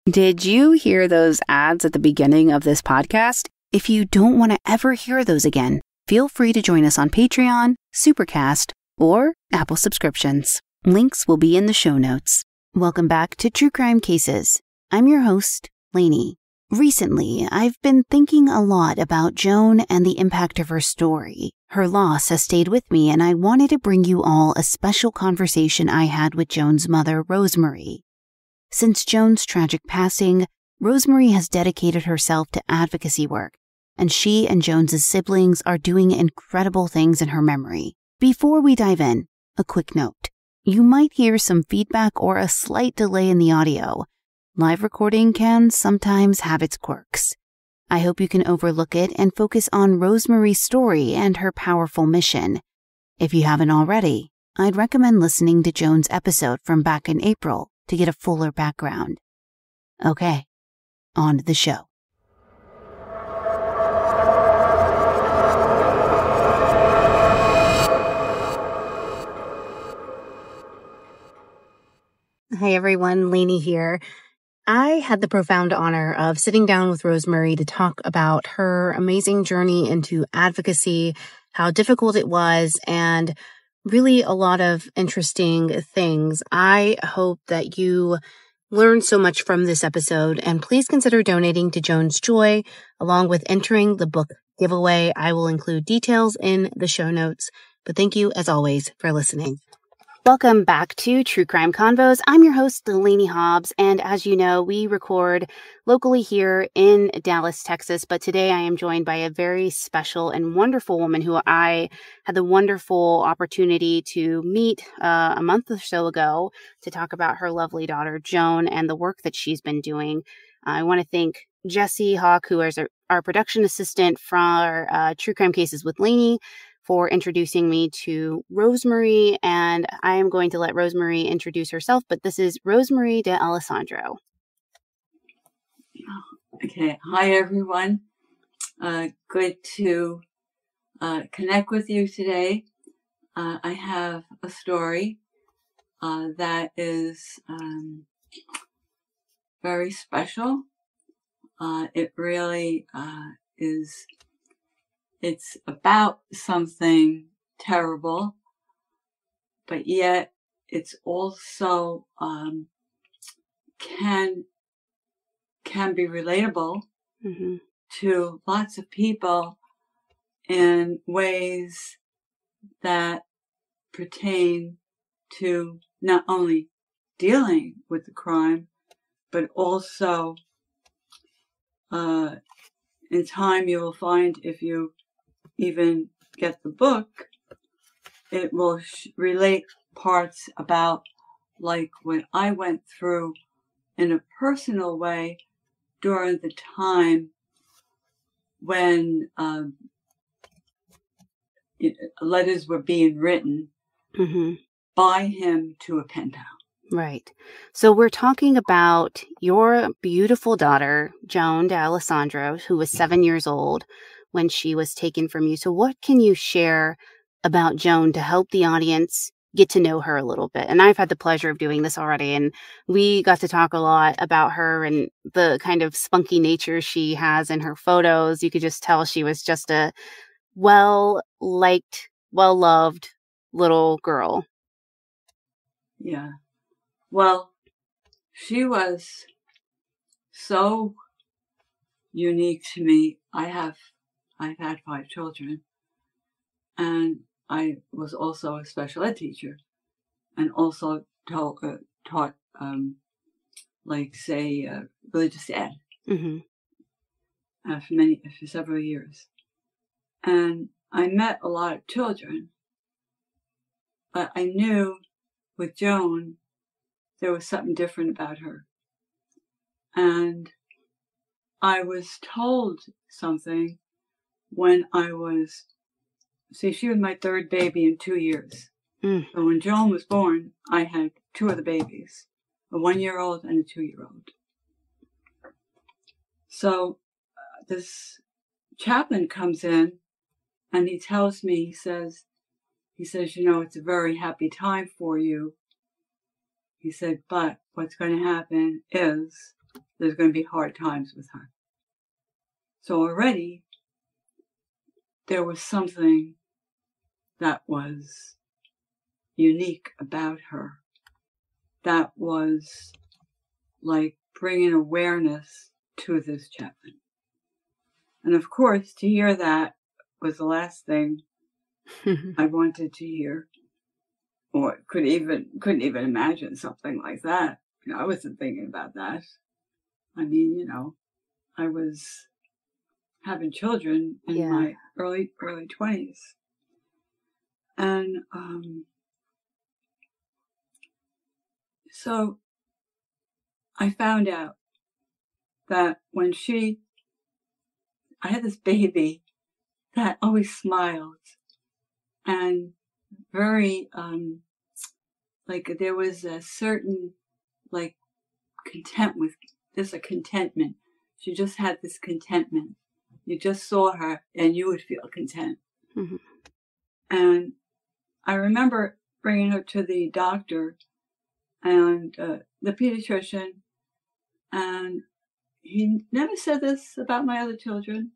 Did you hear those ads at the beginning of this podcast? If you don't want to ever hear those again, feel free to join us on Patreon, Supercast, or Apple subscriptions. Links will be in the show notes. Welcome back to True Crime Cases. I'm your host, Lainey. Recently, I've been thinking a lot about Joan and the impact of her story. Her loss has stayed with me, and I wanted to bring you all a special conversation I had with Joan's mother, Rosemarie. Since Joan's tragic passing, Rosemarie has dedicated herself to advocacy work, and she and Joan's siblings are doing incredible things in her memory. Before we dive in, a quick note. You might hear some feedback or a slight delay in the audio. Live recording can sometimes have its quirks. I hope you can overlook it and focus on Rosemarie's story and her powerful mission. If you haven't already, I'd recommend listening to Joan's episode from back in April to get a fuller background. Okay, on to the show. Hi everyone, Lainey here. I had the profound honor of sitting down with Rosemarie to talk about her amazing journey into advocacy, how difficult it was, and really a lot of interesting things. I hope that you learned so much from this episode, and please consider donating to Joan's Joy along with entering the book giveaway. I will include details in the show notes, but thank you as always for listening. Welcome back to True Crime Convos. I'm your host, Lainey Hobbs, and as you know, we record locally here in Dallas, Texas, but today I am joined by a very special and wonderful woman who I had the wonderful opportunity to meet a month or so ago to talk about her lovely daughter, Joan, and the work that she's been doing. I want to thank Jesse Hawk, who is our production assistant for True Crime Cases with Lainey, for introducing me to Rosemarie, and I am going to let Rosemarie introduce herself, but this is Rosemarie D'Alessandro. Okay, hi everyone. Good to connect with you today. I have a story that is very special. It really is. It's about something terrible, but yet it's also can be relatable to lots of people in ways that pertain to not only dealing with the crime, but also in time you will find, if you even get the book, it will relate parts about like what I went through in a personal way during the time when letters were being written by him to a pen pal. Right. So we're talking about your beautiful daughter, Joan D'Alessandro, who was 7 years old when she was taken from you. So what can you share about Joan to help the audience get to know her a little bit? And I've had the pleasure of doing this already, and we got to talk a lot about her and the kind of spunky nature she has in her photos. You could just tell she was just a well-liked, well-loved little girl. Yeah. Well, she was so unique to me. I've had 5 children, and I was also a special ed teacher, and also taught religious ed for several years. And I met a lot of children, but I knew with Joan there was something different about her. And I was told something when she was my 3rd baby in 2 years. So when Joan was born, I had 2 other babies, a 1-year-old and a 2-year-old. So this chaplain comes in and he tells me, he says, it's a very happy time for you. He said, but what's going to happen is there's going to be hard times with her. So already there was something that was unique about her. That was like bringing awareness to this chaplain. And of course, to hear that was the last thing I wanted to hear, or couldn't even imagine something like that. I wasn't thinking about that. I mean, I was having children in my early 20s. And so I found out that when I had this baby that always smiled and very, like there was a certain, like, contentment. She just had this contentment. You just saw her and you would feel content. Mm-hmm. And I remember bringing her to the doctor and the pediatrician, and he never said this about my other children,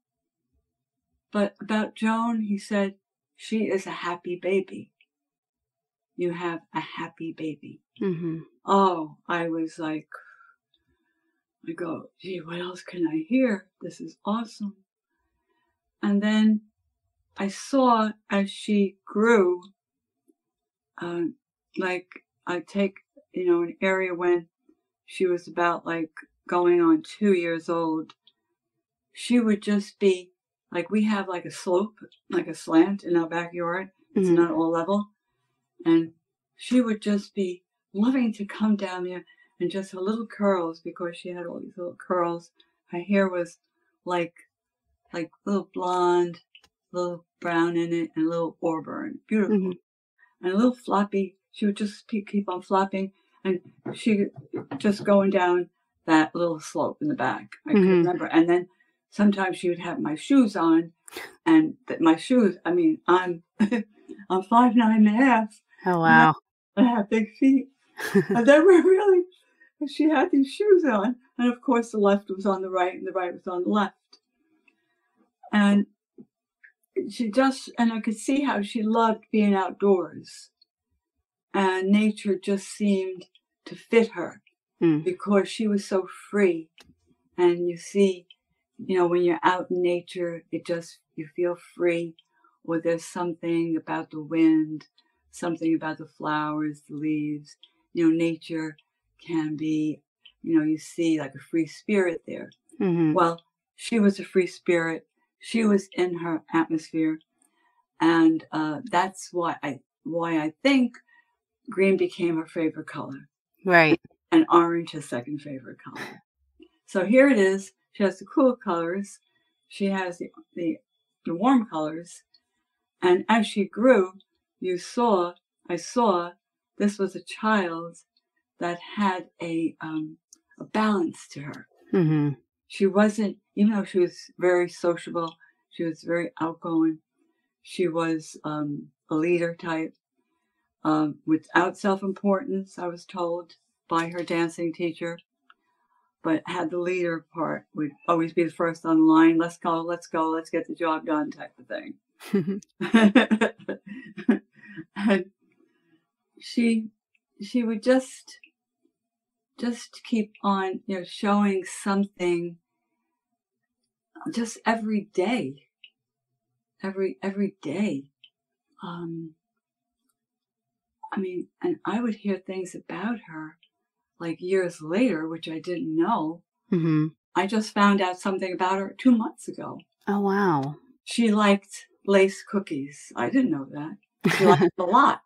but about Joan, he said, she is a happy baby. You have a happy baby. Mm-hmm. Oh, I was like, I go, gee, what else can I hear? This is awesome. And then I saw as she grew, like I take, an area when she was about like going on 2 years old, she would just be like, we have like a slope, like a slant in our backyard. It's not all level. And she would just be loving to come down there, and just her little curls, because she had all these little curls. Her hair was like little blonde, little brown in it, and a little auburn. Beautiful. Mm-hmm. And a little floppy. She would just keep on flopping, and she just going down that little slope in the back. I can remember. And then sometimes she would have my shoes on, and my shoes, I mean, I'm 5'9.5". Oh, wow. I have big feet. And they were really, she had these shoes on. And of course, the left was on the right and the right was on the left. And and I could see how she loved being outdoors. And nature just seemed to fit her because she was so free. And you see, when you're out in nature, you feel free, or there's something about the wind, something about the flowers, the leaves. Nature can be, you see like a free spirit there. Mm-hmm. Well, she was a free spirit. She was in her atmosphere. And that's why I think green became her favorite color. Right. And orange her second favorite color. So here it is. She has the cool colors. She has the warm colors. And as she grew, I saw this was a child that had a balance to her. Mm-hmm. She wasn't, even though she was very sociable, she was very outgoing. She was a leader type, without self-importance, I was told by her dancing teacher, but had the leader part, would always be the first on the line. Let's go, let's get the job done type of thing. And she would just keep on, showing something just every day. Every day. I mean, and I would hear things about her like years later, which I didn't know. Mm-hmm. I just found out something about her 2 months ago. Oh, wow. She liked lace cookies. I didn't know that. She liked them a lot.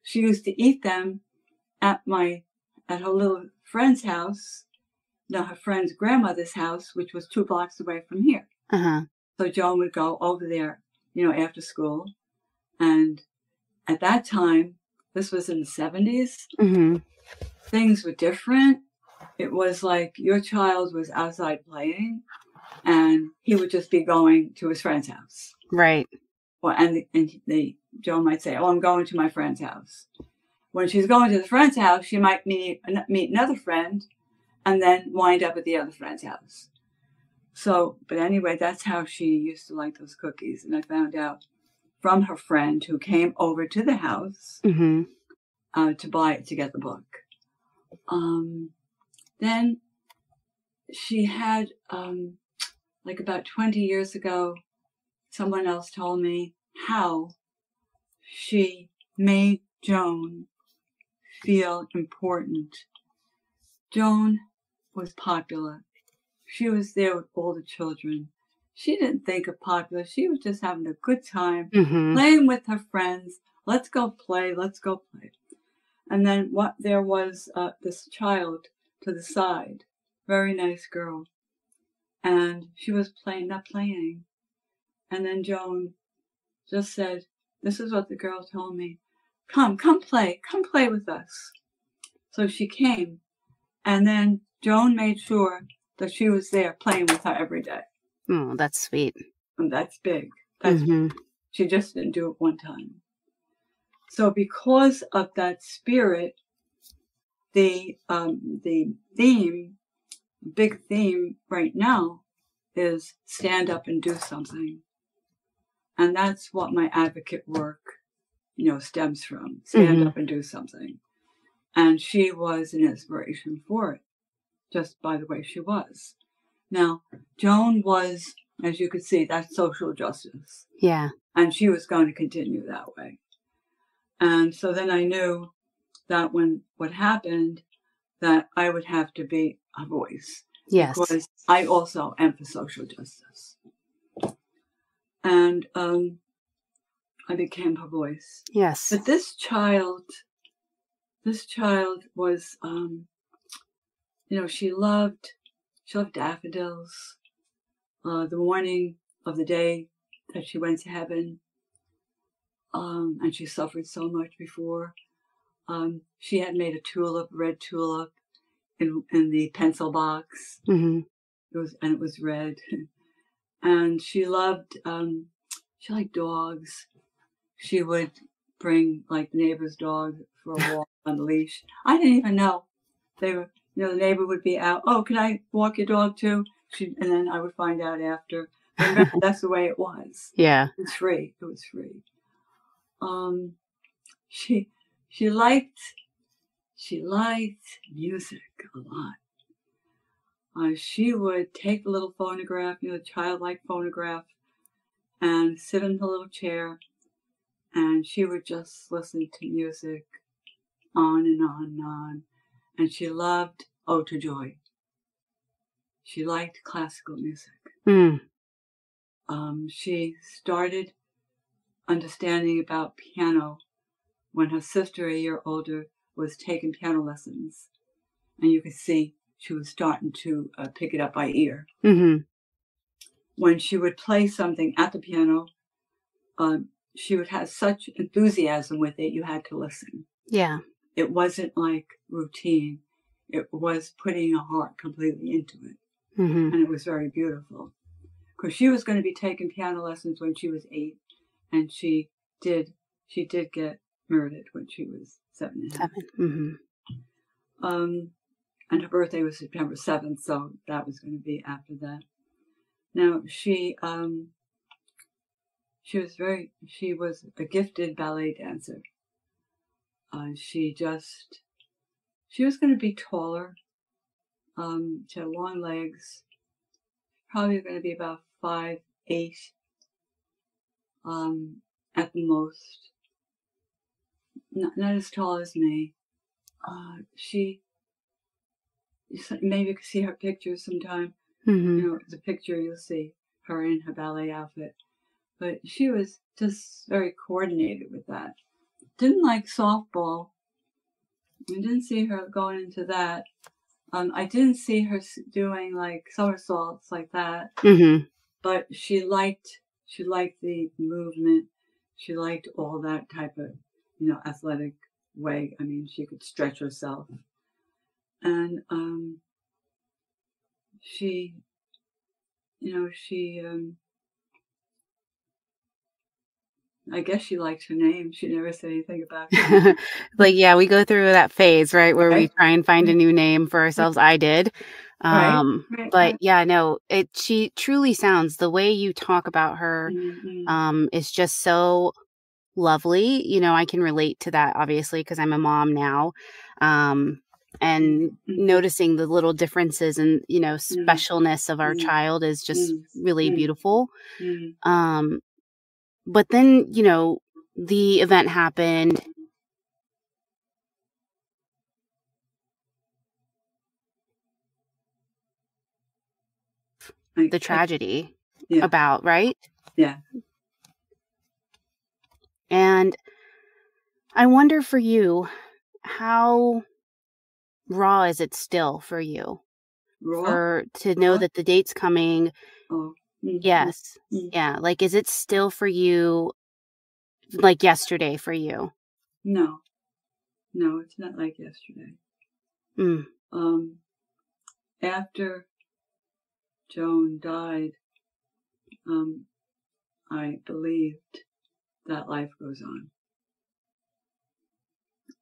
She used to eat them at her little friend's house, her friend's grandmother's house, which was 2 blocks away from here. Uh-huh. So Joan would go over there, after school. And at that time, this was in the 70s, mm-hmm. Things were different. It was like your child was outside playing, and he would just be going to his friend's house. Right. Well, and Joan might say, "Oh, I'm going to my friend's house." When she's going to the friend's house, she might meet another friend, and then wind up at the other friend's house. So, but anyway, that's how she used to like those cookies. And I found out from her friend who came over to the house to get the book. Then she had, like about 20 years ago, someone else told me how she made Joan feel important. Joan was popular. She was there with all the children. She didn't think of popular. She was just having a good time, playing with her friends. Let's go play. Let's go play. And then there was this child to the side, very nice girl. And she was not playing. And then Joan just said, this is what the girl told me. Come play with us. So she came. And then Joan made sure that she was there playing with her every day. Oh, that's sweet. And that's big. She just didn't do it one time. So because of that spirit, the big theme right now is stand up and do something. And that's what my advocate work, stems from. Stand up and do something. And she was an inspiration for it, just by the way she was. Now, Joan was, as you could see, that's social justice. Yeah. And she was going to continue that way. And so then I knew that when what happened, that I would have to be a voice. Yes. Because I also am for social justice. And I became her voice. Yes. But this child was, she loved daffodils. The morning of the day that she went to heaven, and she suffered so much before. She had made a red tulip, in the pencil box. It was red, and she liked dogs. She would bring like the neighbor's dog for a walk on the leash. I didn't even know they were. The neighbor would be out. Oh, can I walk your dog too? And then I would find out after. But remember, that's the way it was. Yeah, it was free. It was free. She liked music a lot. She would take the little phonograph, the childlike phonograph, and sit in the little chair, and she would just listen to music on and on and on. And she loved Ode to Joy. She liked classical music. She started understanding about piano when her sister, a year older, was taking piano lessons. And you could see she was starting to pick it up by ear. When she would play something at the piano, she would have such enthusiasm with it, you had to listen. Yeah. It wasn't like routine. It was putting her heart completely into it. And it was very beautiful. Because she was going to be taking piano lessons when she was 8, and she did get murdered when she was 7.5. And her birthday was September 7th, so that was going to be after that. Now she was a gifted ballet dancer. She was going to be taller. She had long legs. Probably going to be about 5'8", at the most. Not as tall as me. Maybe you can see her pictures sometime. The picture you'll see her in her ballet outfit. But she was just very coordinated with that. Didn't like softball. I didn't see her going into that. I didn't see her doing like somersaults like that. But she liked the movement. She liked all that type of, athletic way. I mean, she could stretch herself. And she I guess she liked her name. She never said anything about her. Like, yeah, we go through that phase, right, where we Right? try and find a new name for ourselves. I did. Right? Right? But yeah, no, she truly sounds, the way you talk about her, Mm-hmm. is just so lovely. You know, I can relate to that obviously because I'm a mom now. And Mm-hmm. noticing the little differences and, Mm-hmm. specialness of our child is just really Mm-hmm. beautiful. Mm-hmm. Um, but then, the event happened. The tragedy Yeah. about, right? Yeah. And I wonder for you, how raw is it still for you Raw? to know Raw? that the date's coming? Oh. Mm-hmm. Yes. Yeah. Like, is it still for you like yesterday for you? No. No, it's not like yesterday. Mm. After Joan died, I believed that life goes on.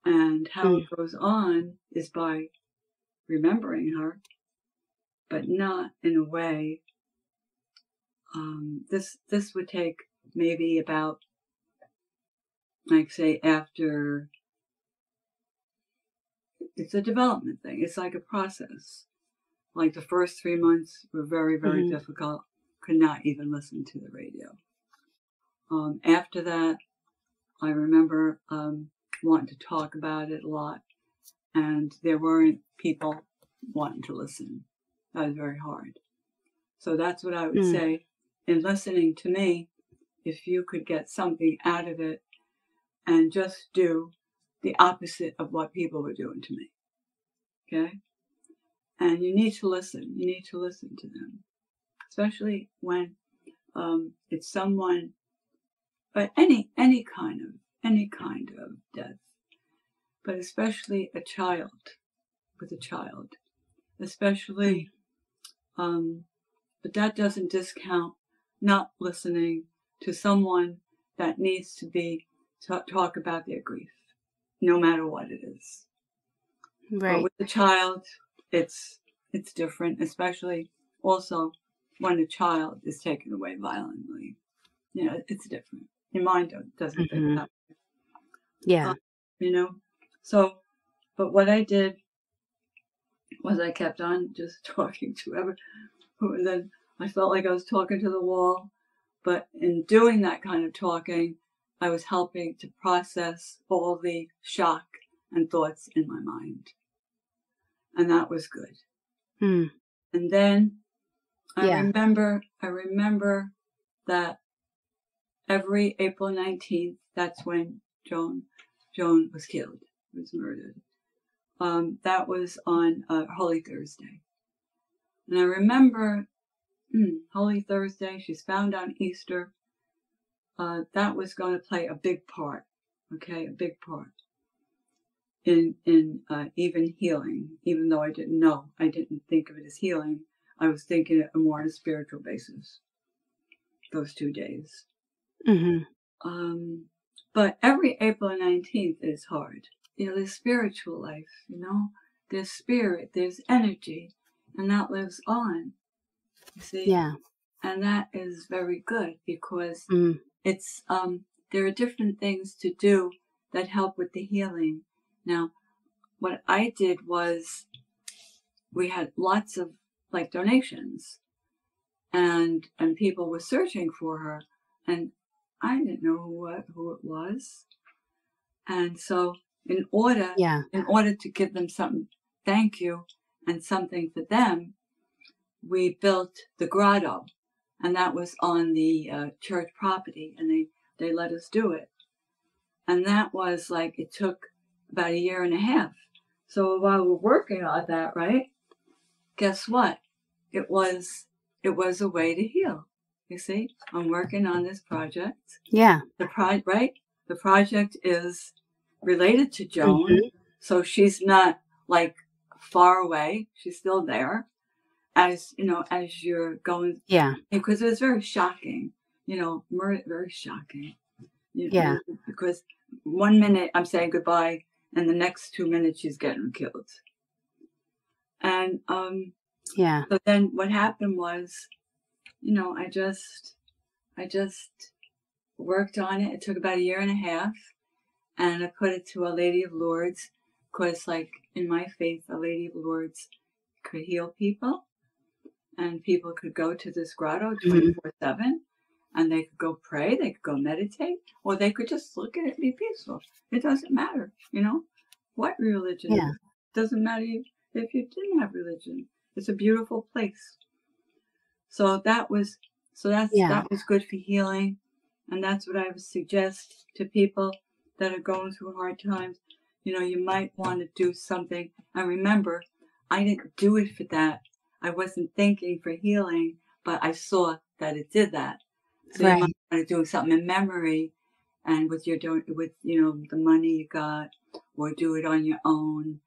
And how it goes on is by remembering her, but not in a way. This would take maybe about, like, say, after, it's a development thing. It's like a process. Like the first 3 months were very, very difficult. Could not even listen to the radio. After that, I remember wanting to talk about it a lot, and there weren't people wanting to listen. That was very hard. So that's what I would say. In listening to me, if you could get something out of it and just do the opposite of what people were doing to me. Okay? And you need to listen. You need to listen to them, especially when it's someone, but any kind of death, but especially a child, with a child, especially. But that doesn't discount not listening to someone that needs to be talk about their grief, no matter what it is. Right. But with the child, it's different, especially also when a child is taken away violently. It's different. Your mind doesn't think that way. Yeah. So, but what I did was I kept on just talking to whoever, and then I felt like I was talking to the wall. But in doing that kind of talking, I was helping to process all the shock and thoughts in my mind. And that was good. And then I remember that every April 19th, that's when Joan was killed, was murdered. That was on Holy Thursday. And I remember Holy Thursday, she's found on Easter. That was going to play a big part, okay, a big part in even healing, even though I didn't think of it as healing. I was thinking it more on a spiritual basis, those 2 days. But every April 19th is hard. There's spiritual life, there's spirit, there's energy, and that lives on, you see? Yeah. And that is very good because it's, there are different things to do that help with the healing. Now, what I did was we had lots of donations, and people were searching for her, and I didn't know who it was. And so in order to give them something, thank you, and something for them, we built the grotto, and that was on the church property, and they let us do it. And that was it took about 1.5 years. So while we're working on that, right, guess what? It was a way to heal. You see, I'm working on this project. Yeah. The project is related to Joan, so she's not far away. She's still there. As you're going, Yeah, because it was very shocking. Murder, very shocking. Yeah. Because 1 minute I'm saying goodbye, and the next 2 minutes she's getting killed. And Yeah. so then what happened was, I just worked on it. It took about 1.5 years, and I put it to Our Lady of Lourdes, because, like, in my faith, Our Lady of Lourdes could heal people, and people could go to this grotto 24/7, and they could go pray, they could go meditate, or they could just look at it and be peaceful. It doesn't matter, what religion Yeah. is. It doesn't matter if you didn't have religion. It's a beautiful place. So that was good for healing, and that's what I would suggest to people that are going through hard times. You might want to do something. And remember, I didn't do it for that. I wasn't thinking for healing, but I saw that it did that. So you might want to do something in memory, and with the money you got, or do it on your own.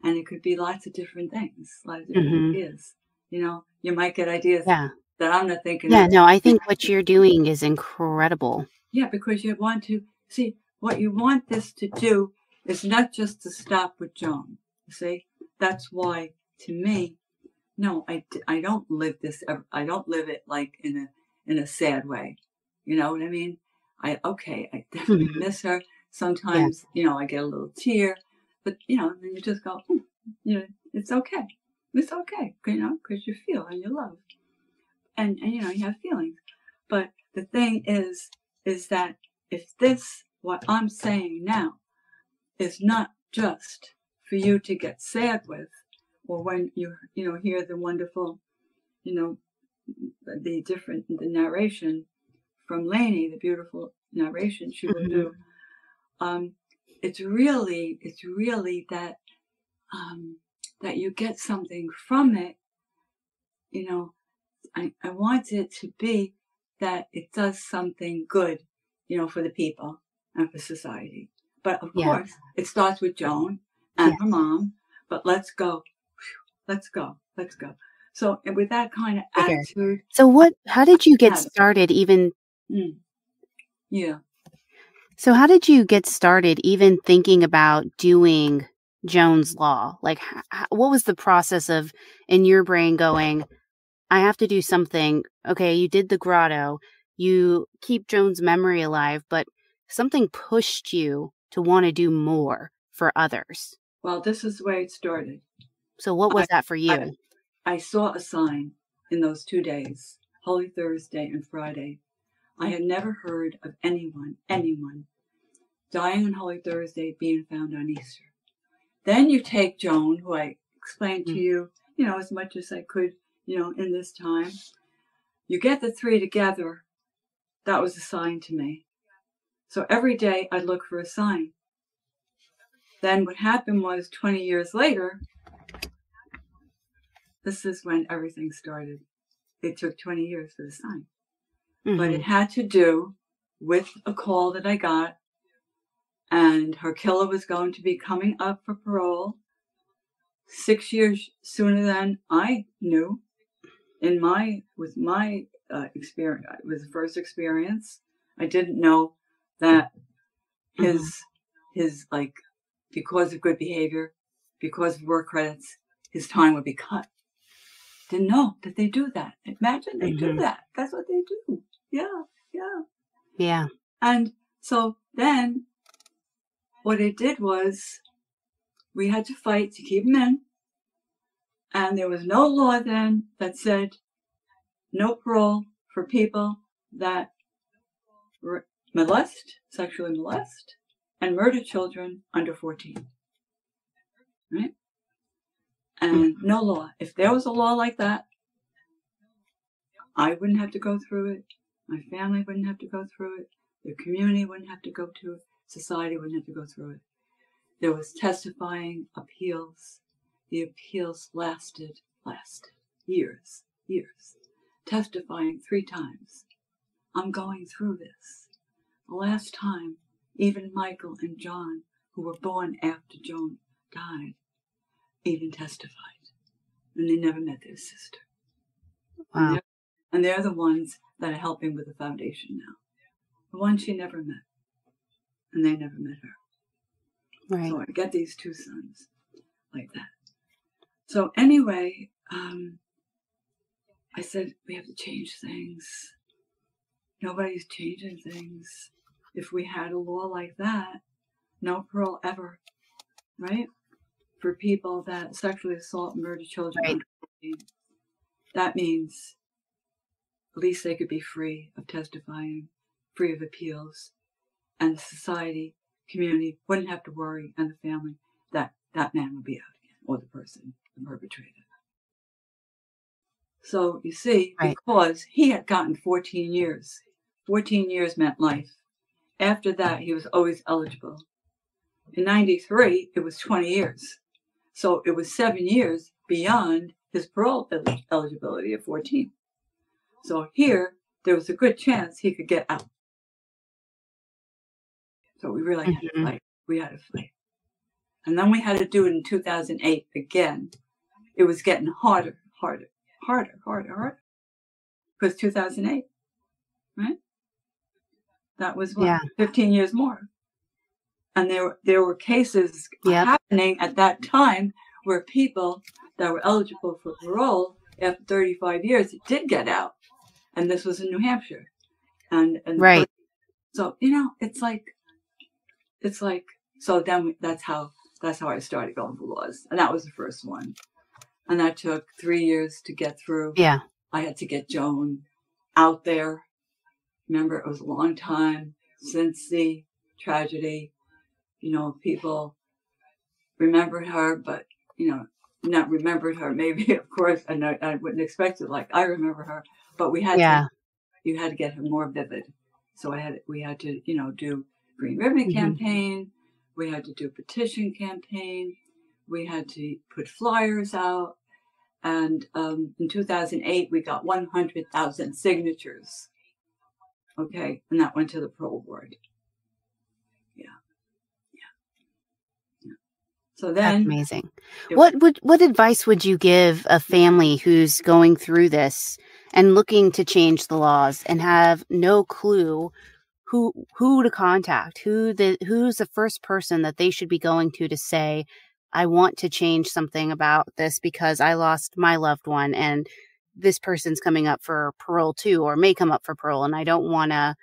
And it could be lots of different things, lots of different ideas. You might get ideas that I'm not thinking of. Yeah, no, I think what you're doing is incredible. Yeah, because you want to see what you want this to do is not just to stop with Joan. See, that's why, to me, no, I don't live this. I don't live it like in a sad way. You know what I mean? I definitely miss her. Sometimes, I get a little tear, but then you just go, it's okay. It's okay, because you feel and you love, and you have feelings. But the thing is that if what I'm saying now is not just for you to get sad with, or when you hear the wonderful, the narration from Lainey, the beautiful narration she will do. It's really that that you get something from it. I want it to be that it does something good, for the people and for society. But of course, it starts with Joan and her mom. But let's go. Let's go. Let's go. So, and with that kind of attitude. So how did you get started even? Yeah. So how did you get started even thinking about doing Joan's Law? Like, what was the process of, in your brain, going, I have to do something. Okay, you did the grotto. You keep Joan's memory alive, but something pushed you to want to do more for others. Well, this is the way it started. So what was that for you? I saw a sign in those 2 days, Holy Thursday and Friday. I had never heard of anyone dying on Holy Thursday being found on Easter. Then you take Joan, who I explained to you, as much as I could, in this time. You get the three together. That was a sign to me. So every day I'd look for a sign. Then what happened was 20 years later, this is when everything started. It took 20 years for the sign. But it had to do with a call that I got, and her killer was going to be coming up for parole 6 years sooner than I knew. With my experience, it was the first experience. I didn't know that his like, because of good behavior, because of work credits, his time would be cut. Didn't know that they do that. Imagine they do that. That's what they do. Yeah. And so then what it did was we had to fight to keep him in. And there was no law then that said no parole for people that sexually molest, and murder children under 14. Right? And no law. If there was a law like that, I wouldn't have to go through it. My family wouldn't have to go through it. The community wouldn't have to go to it. Society wouldn't have to go through it. There was testifying, appeals. The appeals lasted years. Testifying 3 times. I'm going through this. The last time, even Michael and John, who were born after Joan died, even testified. And they never met their sister. Wow. And they're the ones that are helping with the foundation now. The ones she never met. and they never met her. Right. So I get these two sons like that. So anyway, I said, we have to change things. Nobody's changing things. If we had a law like that, no parole ever, right? For people that sexually assault and murder children Right. under 14. That means at least they could be free of testifying, free of appeals, and the society, community wouldn't have to worry, and the family, that that man would be out again, or the person, the perpetrator. So you see, Right. because he had gotten 14 years. 14 years meant life. After that, he was always eligible. In 93, it was 20 years. So it was 7 years beyond his parole eligibility of 14. So here, there was a good chance he could get out. So we really had to fight. We had to fight. And then we had to do it in 2008 again. It was getting harder. Because 2008, right? That was what? 15 years more. And there were cases happening at that time where people that were eligible for parole after 35 years did get out. And this was in New Hampshire. And right. So, it's like, so then that's how I started going for laws. And that was the first one. And that took 3 years to get through. Yeah. I had to get Joan out there. Remember, it was a long time since the tragedy. People remembered her, but, not remembered her. Maybe, of course, and I wouldn't expect it like I remember her. But you had to get her more vivid. So we had to, do Green Ribbon campaign. We had to do petition campaign. We had to put flyers out. And in 2008, we got 100,000 signatures. Okay. And that went to the parole board. Yeah. So then. That's amazing. What advice would you give a family who's going through this and looking to change the laws and have no clue who to contact, who's the first person that they should be going to say, I want to change something about this because I lost my loved one and this person's coming up for parole too, or may come up for parole, and I don't want to,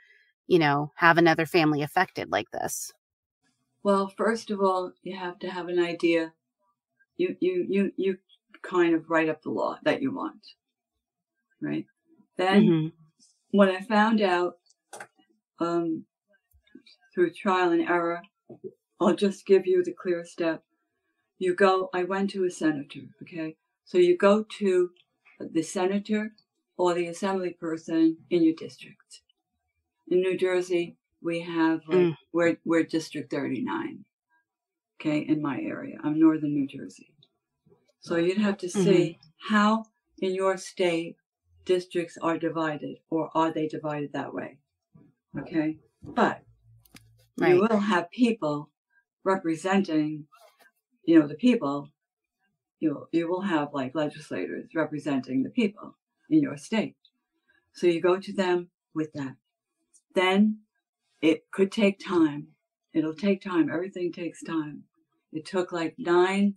have another family affected like this? Well, first of all, you have to have an idea. You kind of write up the law that you want, right? Then when I found out through trial and error, I'll just give you the clear step. I went to a senator, okay? So you go to the senator or the assembly person in your district. In New Jersey, we have, we're District 39, okay, in my area. I'm northern New Jersey. So you'd have to see how in your state districts are divided, or are they divided that way, okay? But you will have people representing, the people. You will have like legislators representing the people in your state. So you go to them with that. Then it could take time. It'll take time. Everything takes time. It took like 9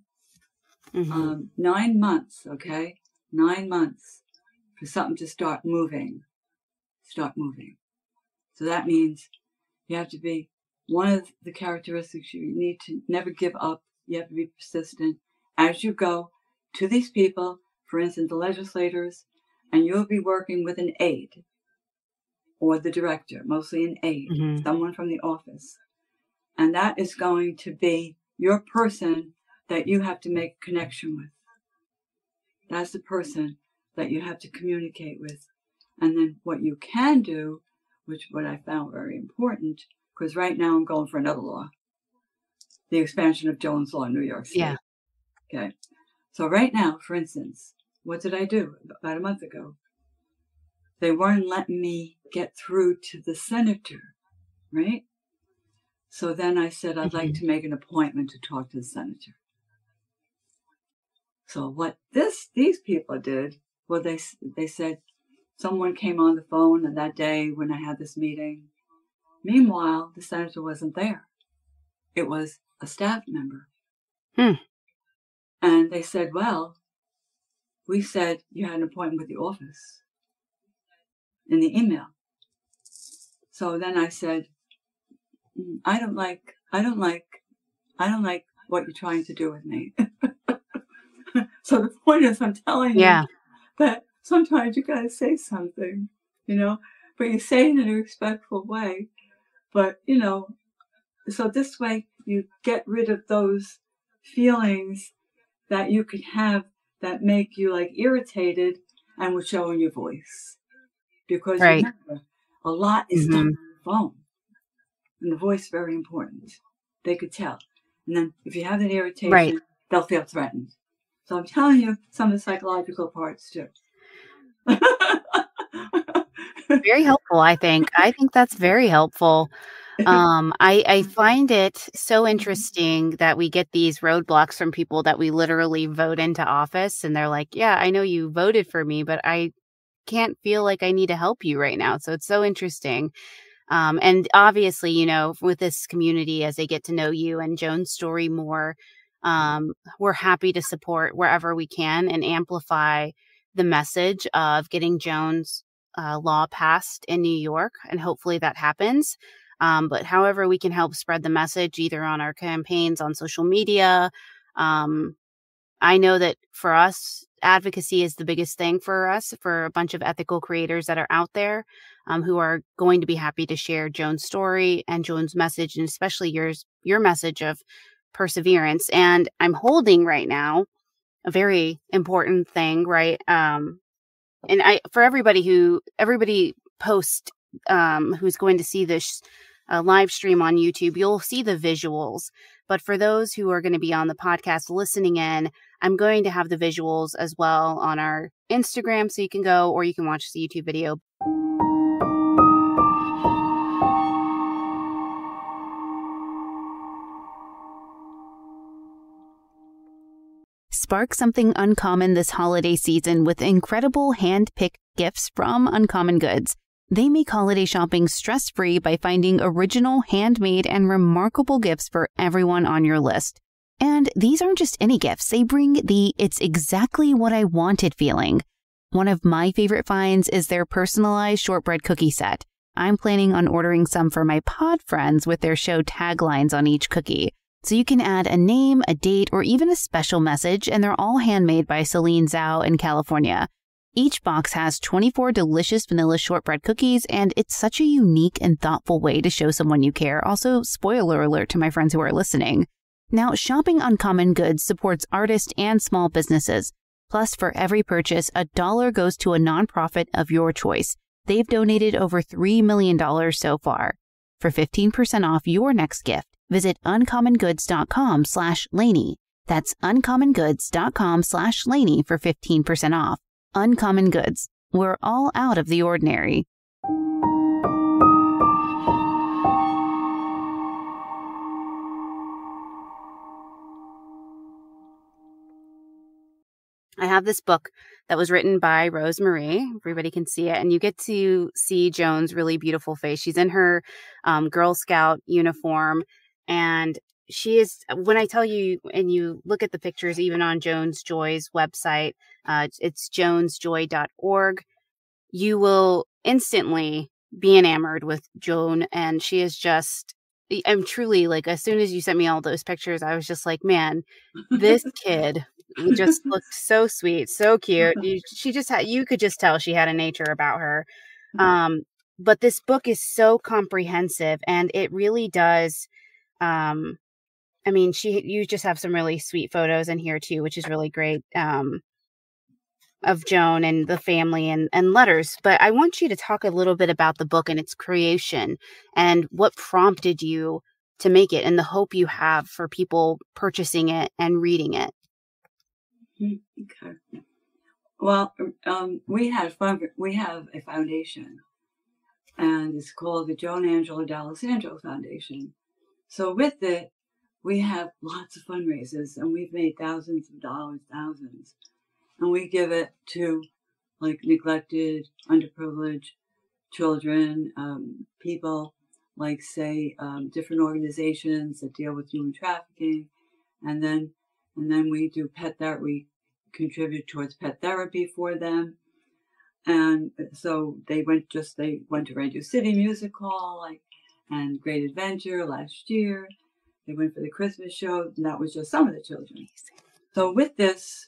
months, okay? 9 months for something to start moving. So that means you have to be, one of the characteristics, you need to never give up. You have to be persistent as you go to these people, for instance, the legislators, and you'll be working with an aide or the director, mostly an aide, someone from the office. And that is going to be your person that you have to make a connection with. That's the person that you have to communicate with. And then what you can do, which what I found very important, because right now I'm going for another law, the expansion of Jones Law in New York State. Yeah. Okay. So right now, for instance, what did I do about a month ago? They weren't letting me get through to the senator, right? So then I said, I'd like to make an appointment to talk to the senator. So what these people did, well, they said someone came on the phone, and that day when I had this meeting, Meanwhile, the senator wasn't there. It was a staff member. And they said, well, we said you had an appointment with the office in the email. So then I said, I don't like what you're trying to do with me. So the point is, I'm telling you that sometimes you got to say something, but you say it in a respectful way. But, so this way you get rid of those feelings that you could have that make you like irritated and would show in your voice. Because remember, a lot is done on the phone. And the voice is very important. They could tell. And then if you have that irritation, they'll feel threatened. So I'm telling you some of the psychological parts too. Very helpful, I think. I think that's very helpful. I find it so interesting that we get these roadblocks from people that we literally vote into office, and they're like, yeah, I know you voted for me, but I can't feel like I need to help you right now. So it's so interesting. And obviously, with this community, as they get to know you and Joan's story more, we're happy to support wherever we can and amplify the message of getting Joan's law passed in New York. And hopefully that happens. But however we can help spread the message, either on our campaigns on social media. I know that for us, advocacy is the biggest thing for us, for a bunch of ethical creators that are out there who are going to be happy to share Joan's story and Joan's message, and especially your message of perseverance. And I'm holding right now a very important thing, right? And for everybody post who's going to see this live stream on YouTube, you'll see the visuals. But for those who are going to be on the podcast listening in, I'm going to have the visuals as well on our Instagram, so you can go, or you can watch the YouTube video. Spark something uncommon this holiday season with incredible hand-picked gifts from Uncommon Goods. They make holiday shopping stress-free by finding original, handmade, and remarkable gifts for everyone on your list. And these aren't just any gifts. They bring the "it's exactly what I wanted" feeling. One of my favorite finds is their personalized shortbread cookie set. I'm planning on ordering some for my pod friends with their show taglines on each cookie. So you can add a name, a date, or even a special message, and they're all handmade by Celine Zhao in California. Each box has 24 delicious vanilla shortbread cookies, and it's such a unique and thoughtful way to show someone you care. Also, spoiler alert to my friends who are listening. Now, shopping Uncommon Goods supports artists and small businesses. Plus, for every purchase, $1 goes to a nonprofit of your choice. They've donated over $3 million so far. For 15% off your next gift, visit uncommongoods.com/Lainey. That's uncommongoods.com/Lainey for 15% off. Uncommon Goods. We're all out of the ordinary. I have this book that was written by Rosemarie. Everybody can see it. And you get to see Joan's really beautiful face. She's in her Girl Scout uniform. And she is, when I tell you, and you look at the pictures, even on Joan's Joy's website, it's joansjoy.org, you will instantly be enamored with Joan. And she is just, I'm truly like, as soon as you sent me all those pictures, I was just like, man, this kid just looked so sweet, so cute. You could just tell she had a nature about her. But this book is so comprehensive, and it really does. You just have some really sweet photos in here too, which is really great. Of Joan and the family and letters. But I want you to talk a little bit about the book and its creation and what prompted you to make it, and the hope you have for people purchasing it and reading it. Okay. Well, we have a foundation, and it's called the Joan D'Alessandro Foundation. So with it, we have lots of fundraisers, and we've made thousands of dollars, and we give it to like neglected, underprivileged children, people like say different organizations that deal with human trafficking, and then we do pet therapy. We contribute towards pet therapy for them, and so they went to Radio City Music Hall, and Great Adventure last year. They went for the Christmas show, and that was just some of the children. So with this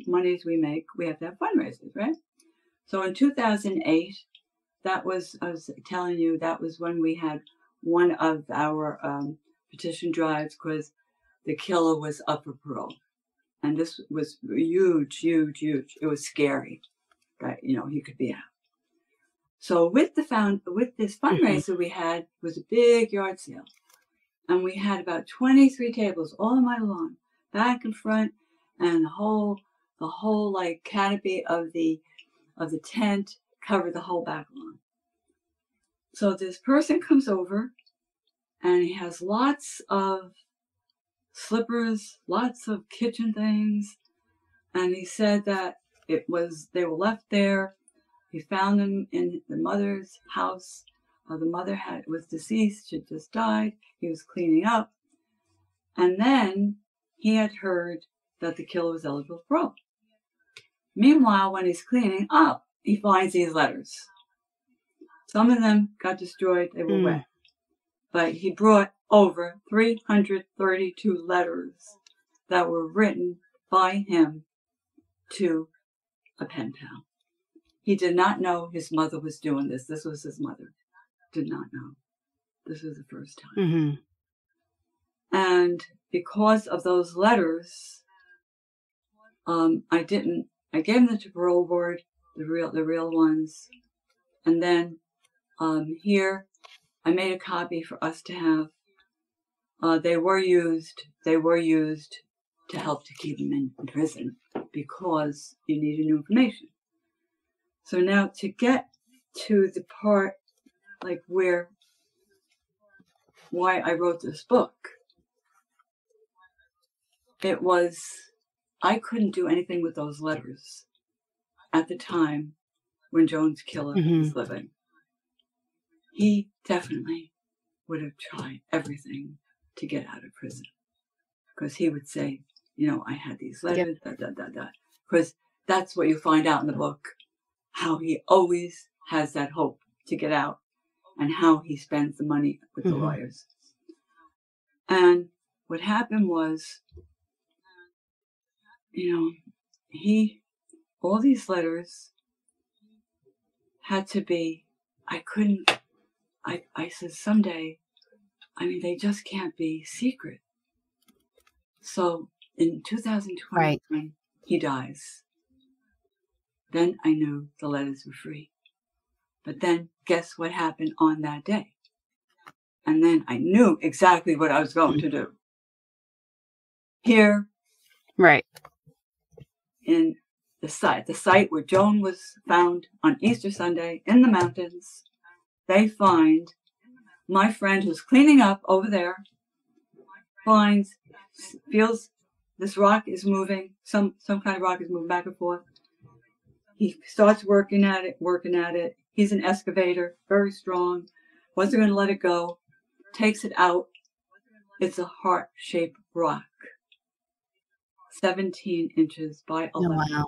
monies we make, we have to have fundraisers, right? So in 2008, I was telling you, that was when we had one of our petition drives, because the killer was up for parole. And this was huge, huge, huge. It was scary that, he could be out. So with this fundraiser we had was a big yard sale. And we had about 23 tables all on my lawn, back and front, and the whole like canopy of the tent covered the whole back lawn. So this person comes over, and he has lots of slippers, lots of kitchen things, and he said that they were left there. He found them in the mother's house. The mother was deceased; she had just died. He was cleaning up, and then he had heard that the killer was eligible for parole. Meanwhile, when he's cleaning up, he finds these letters. Some of them got destroyed; they were wet. But he brought over 332 letters that were written by him to a pen pal. He did not know his mother was doing this. This was his mother. Did not know. This was the first time. Mm-hmm. And because of those letters, I gave them to parole board, the real ones. And then here, I made a copy for us to have. They were used to help to keep him in prison, because you needed new information. So now to get to the part why I wrote this book, it was, I couldn't do anything with those letters at the time when Joan's killer was living. He definitely would have tried everything to get out of prison, because he would say, I had these letters, because that's what you find out in the book, how he always has that hope to get out, and how he spends the money with the lawyers. And what happened was, all these letters had to be, I said someday, they just can't be secret. So in 2020, when he dies, then I knew the letters were free. But then guess what happened on that day? And then I knew exactly what I was going to do. Here, in the site where Joan was found on Easter Sunday in the mountains, they find my friend who's cleaning up over there, feels this rock is moving, some kind of rock is moving back and forth. He starts working at it. He's an excavator, very strong, wasn't going to let it go, takes it out. It's a heart-shaped rock, 17 inches by 11,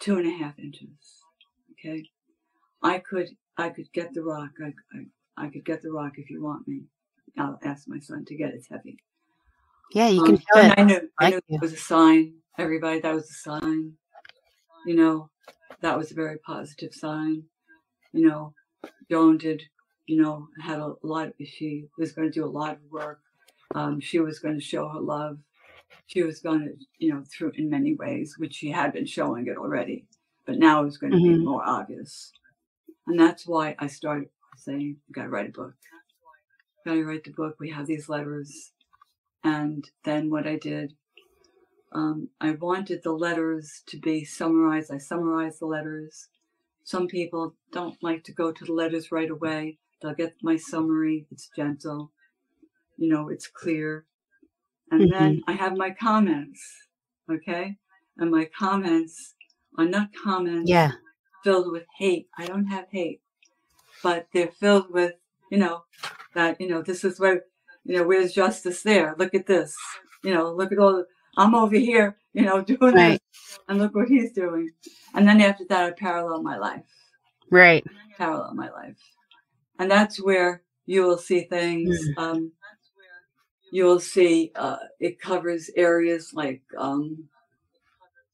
2.5 inches. Okay, I could get the rock. I could get the rock if you want me. I'll ask my son to get it. It's heavy. Yeah, you can show it. I knew it was a sign. Everybody, that was a sign. That was a very positive sign. Joan did, had a lot. She was going to do a lot of work. She was going to show her love. She was going to, through in many ways, which she had been showing it already, but now it was going to be more obvious. And that's why I started saying, you got to write a book. Got to write the book. We have these letters. And then what I did, I wanted the letters to be summarized. I summarized the letters. Some people don't like to go to the letters right away. They'll get my summary. It's gentle. It's clear. And then I have my comments, okay? And my comments are not comments filled with hate. I don't have hate. But they're filled with that, this is where, where's justice there? Look at this. Look at all, I'm over here, doing this, and look what he's doing. And then after that, I parallel my life. Right. Parallel my life. And that's where you will see things. You will see it covers areas like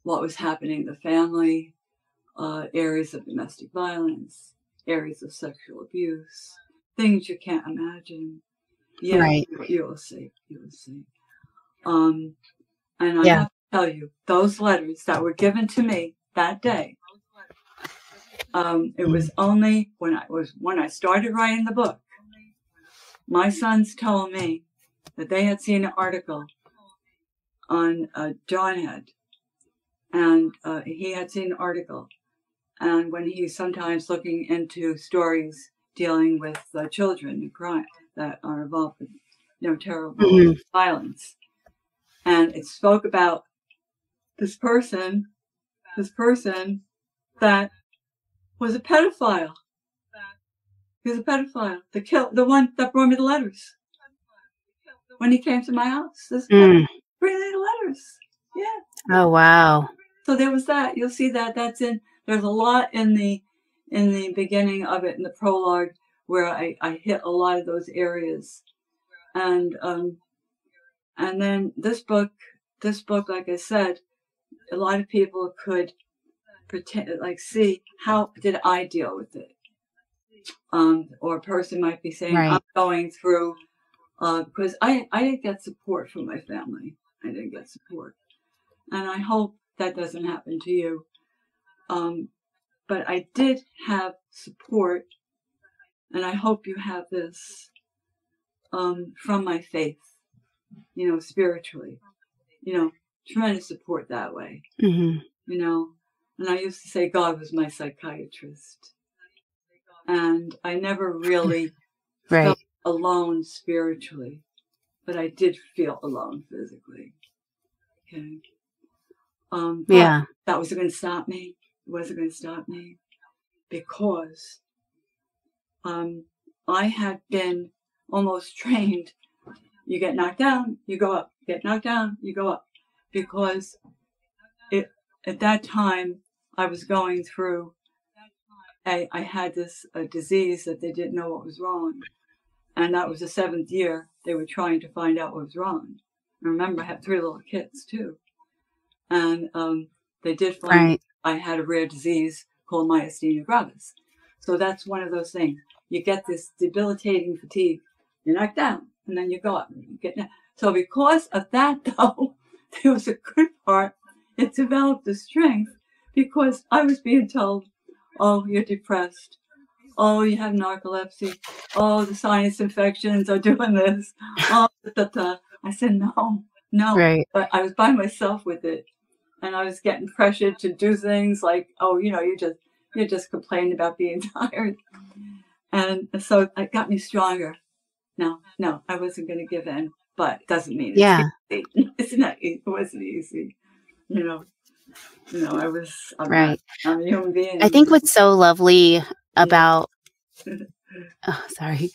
what was happening in the family, areas of domestic violence, areas of sexual abuse, things you can't imagine. Yeah, right. You will see. And I have to tell you, those letters that were given to me that day, it was only when I started writing the book, my sons told me that they had seen an article on John had, and he had seen an article, and when he's sometimes looking into stories dealing with children and crime that are involved with terrible violence, and it spoke about this person that was a pedophile. He was a pedophile. The one that brought me the letters. When he came to my house, bring me the letters. Yeah. Oh wow. So there was that. You'll see that. There's a lot in the beginning of it, in the prologue, where I hit a lot of those areas, and then this book, like I said, a lot of people could pretend, like, see, how did I deal with it? Or a person might be saying, I'm going through, because I didn't get support from my family. I didn't get support. And I hope that doesn't happen to you. But I did have support, and I hope you have this, from my faith, spiritually, tremendous support that way, and I used to say God was my psychiatrist, and I never really felt alone spiritually, but I did feel alone physically. Okay. But that wasn't going to stop me. It wasn't going to stop me, because I had been almost trained. You get knocked down, you go up. Get knocked down, you go up. Because at that time, I was going through, I had this disease that they didn't know what was wrong. And that was the 7th year. They were trying to find out what was wrong. I remember I had 3 little kids, too. And they did find I had a rare disease called myasthenia gravis. So that's one of those things. You get this debilitating fatigue. You're knocked down, and then you go up. And you get down. So because of that, though, there was a good part. It developed the strength, because I was being told, oh, you're depressed. Oh, you have narcolepsy. Oh, the sinus infections are doing this. Oh, I said, no. But I was by myself with it. And I was getting pressured to do things like, oh, you're just complaining about being tired. And so it got me stronger. No, I wasn't going to give in, but it doesn't mean it's easy. It's not easy. It wasn't easy. I'm a human being. I think what's so lovely about, sorry.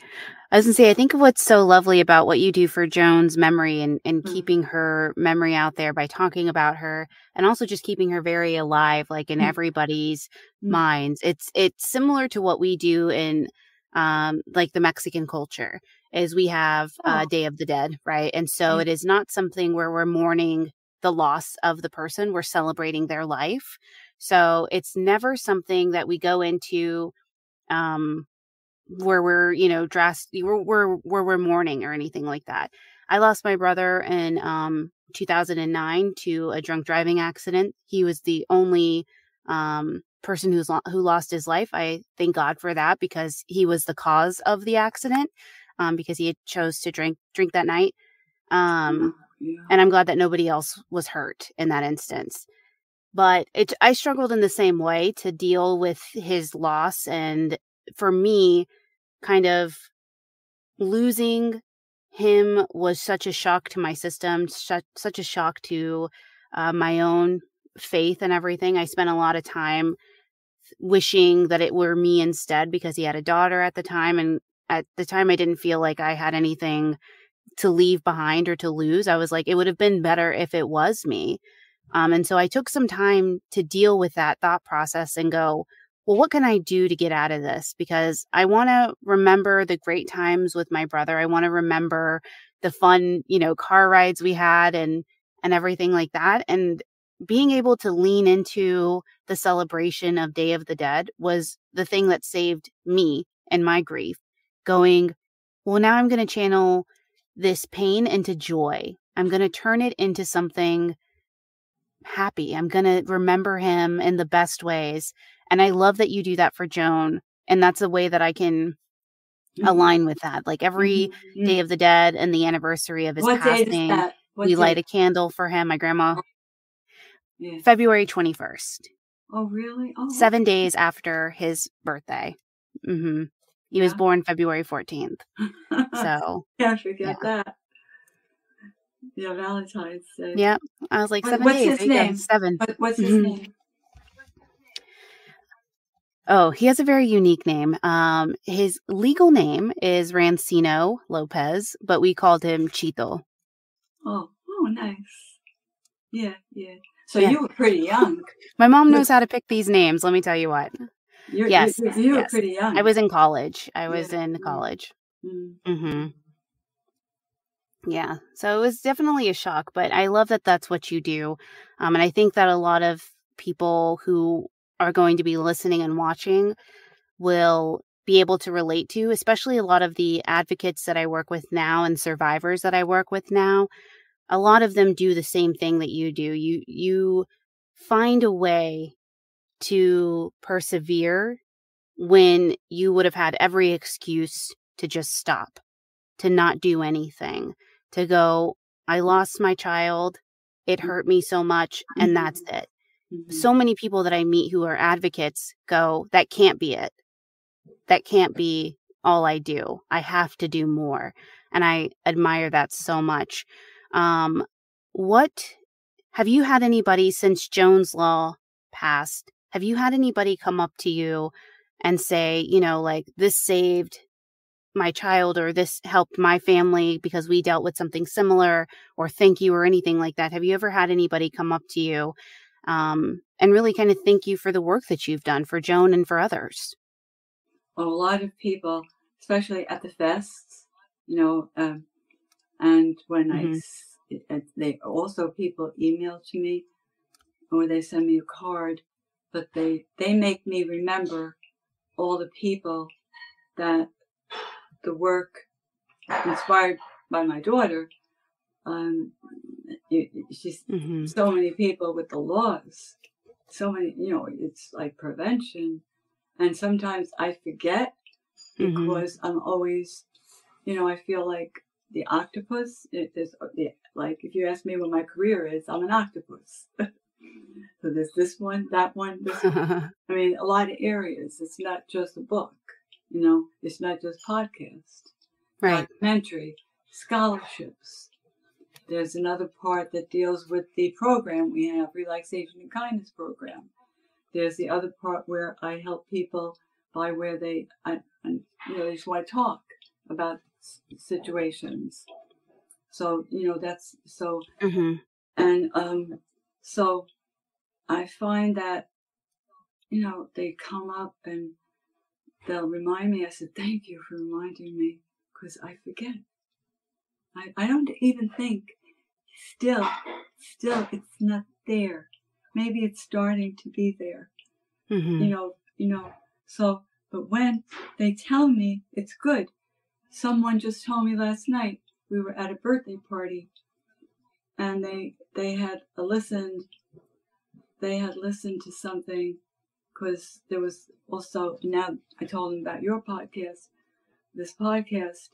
I was going to say, I think what's so lovely about what you do for Joan's memory and keeping her memory out there by talking about her, and also just keeping her very alive, like in everybody's minds. It's similar to what we do in like the Mexican culture, is we have Day of the Dead, right? And so it is not something where we're mourning the loss of the person. We're celebrating their life. So it's never something that we go into where we're, where we're mourning or anything like that. I lost my brother in 2009 to a drunk driving accident. He was the only person who lost his life. I thank God for that, because he was the cause of the accident, because he had chose to drink that night. And I'm glad that nobody else was hurt in that instance. But I struggled in the same way to deal with his loss. And for me, kind of losing him was such a shock to my system, such a shock to my own faith and everything. I spent a lot of time wishing that it were me instead, because he had a daughter at the time, and at the time, I didn't feel like I had anything to leave behind or to lose. I was like, it would have been better if it was me. And so I took some time to deal with that thought process and go, well, what can I do to get out of this? Because I want to remember the great times with my brother. I want to remember the fun, car rides we had and everything like that. And being able to lean into the celebration of Day of the Dead was the thing that saved me and my grief. Going, well, now I'm going to channel this pain into joy. I'm going to turn it into something happy. I'm going to remember him in the best ways. And I love that you do that for Joan. And that's a way that I can align with that. Like every Day of the Dead and the anniversary of his passing, we light a candle for him. My grandma, February 21st. Oh, really? Oh, 7 days after his birthday. He was born February 14th. So can't forget that. Yeah, Valentine's Day. Yeah. I was like, 7 what's days. His name? 7. What's his name? Oh, he has a very unique name. His legal name is Rancino Lopez, but we called him Chito. Oh, nice. Yeah. So you were pretty young. My mom knows how to pick these names. Let me tell you what. You were pretty young. I was in college. Yeah. So it was definitely a shock, but I love that that's what you do. And I think that a lot of people who are going to be listening and watching will be able to relate to, especially a lot of the advocates that I work with now and survivors that I work with now. A lot of them do the same thing that you do. You find a way to persevere when you would have had every excuse to just stop, to not do anything, to go, I lost my child, it hurt me so much, and that's it. So many people that I meet who are advocates go, that can't be it. That can't be all I do. I have to do more. And I admire that so much. What have you had anybody since Joan's Law passed? Have you had anybody come up to you and say, like, this saved my child or this helped my family because we dealt with something similar, or thank you or anything like that? Have you ever had anybody come up to you and really kind of thank you for the work that you've done for Joan and for others? Well, a lot of people, especially at the fests, and when they also people email to me or they send me a card, but they make me remember all the people that the work inspired by my daughter. She's so many people with the laws, so many, it's like prevention. And sometimes I forget because I'm always, I feel like the octopus. Like if you ask me what my career is, I'm an octopus. So there's this one, that one, this one. I mean, a lot of areas. It's not just a book, it's not just podcast, right? Documentary, scholarships. There's another part that deals with the program we have, Relaxation and Kindness program. There's the other part where I help people by where they just want to talk about situations. So, that's so, and so I find that, they come up and they'll remind me. I said, thank you for reminding me, because I forget. I don't even think, still, it's not there. Maybe it's starting to be there, so, but when they tell me it's good, someone just told me last night, we were at a birthday party and they had listened to something, because there was also, now I told them about this podcast,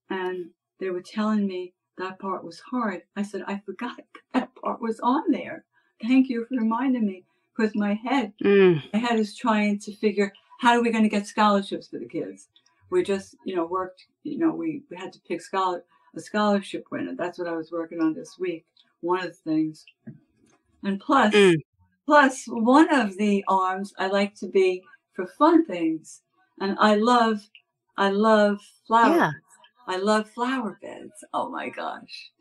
and they were telling me that part was hard. I said, I forgot that part was on there. Thank you for reminding me, because my head is trying to figure, how are we going to get scholarships for the kids? We just, worked, we had to pick a scholarship winner. That's what I was working on this week, one of the things. And plus one of the arms I like to be for fun things. And I love I love flowers. Yeah. I love flower beds. Oh my gosh.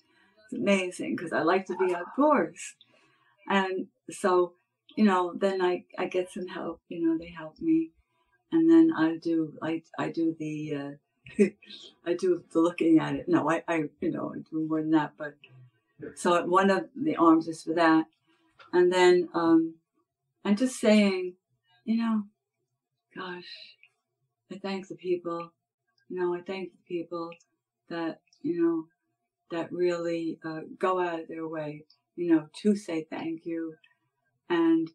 It's amazing because I like to be outdoors. And so, then I get some help, they help me. And then I do the I do the looking at it. No, I do more than that. But so one of the arms is for that. And then I'm just saying, gosh, I thank the people. I thank the people that, that really go out of their way, to say thank you. And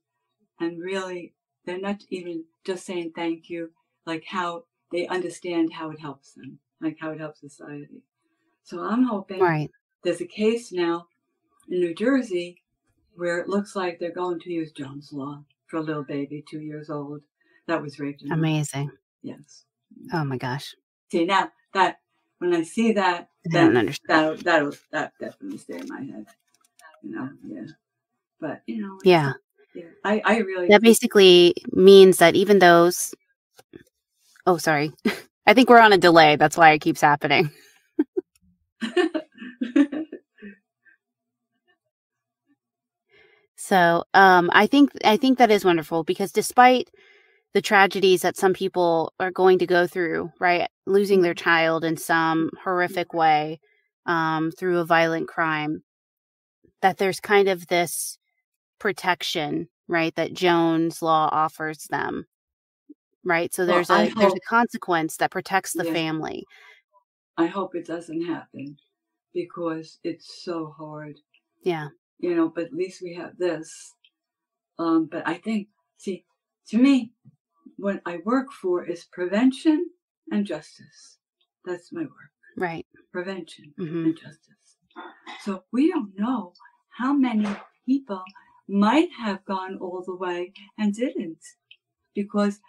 really, they're not even just saying thank you, like how they understand how it helps them, like how it helps society. So I'm hoping Right. there's a case now in New Jersey where it looks like they're going to use Jones Law for a little baby, 2 years old, that was raped and murdered. Amazing. Yes. Oh my gosh. See, now that when I see that, I then don't understand. that definitely stay in my head. Yeah. But Yeah. I really That basically means that even those, oh, sorry. I think we're on a delay. That's why it keeps happening. So, I think that is wonderful because despite the tragedies that some people are going to go through, right, losing their child in some horrific way, through a violent crime, that there's kind of this protection, right, that Jones Law offers them, right? So Well, there's a consequence that protects the yeah, family. I hope it doesn't happen because it's so hard, Yeah. but at least we have this. But I think, see, to me, what I work for is prevention and justice. That's my work. Right. Prevention Mm-hmm. and justice. So we don't know how many people might have gone all the way and didn't because,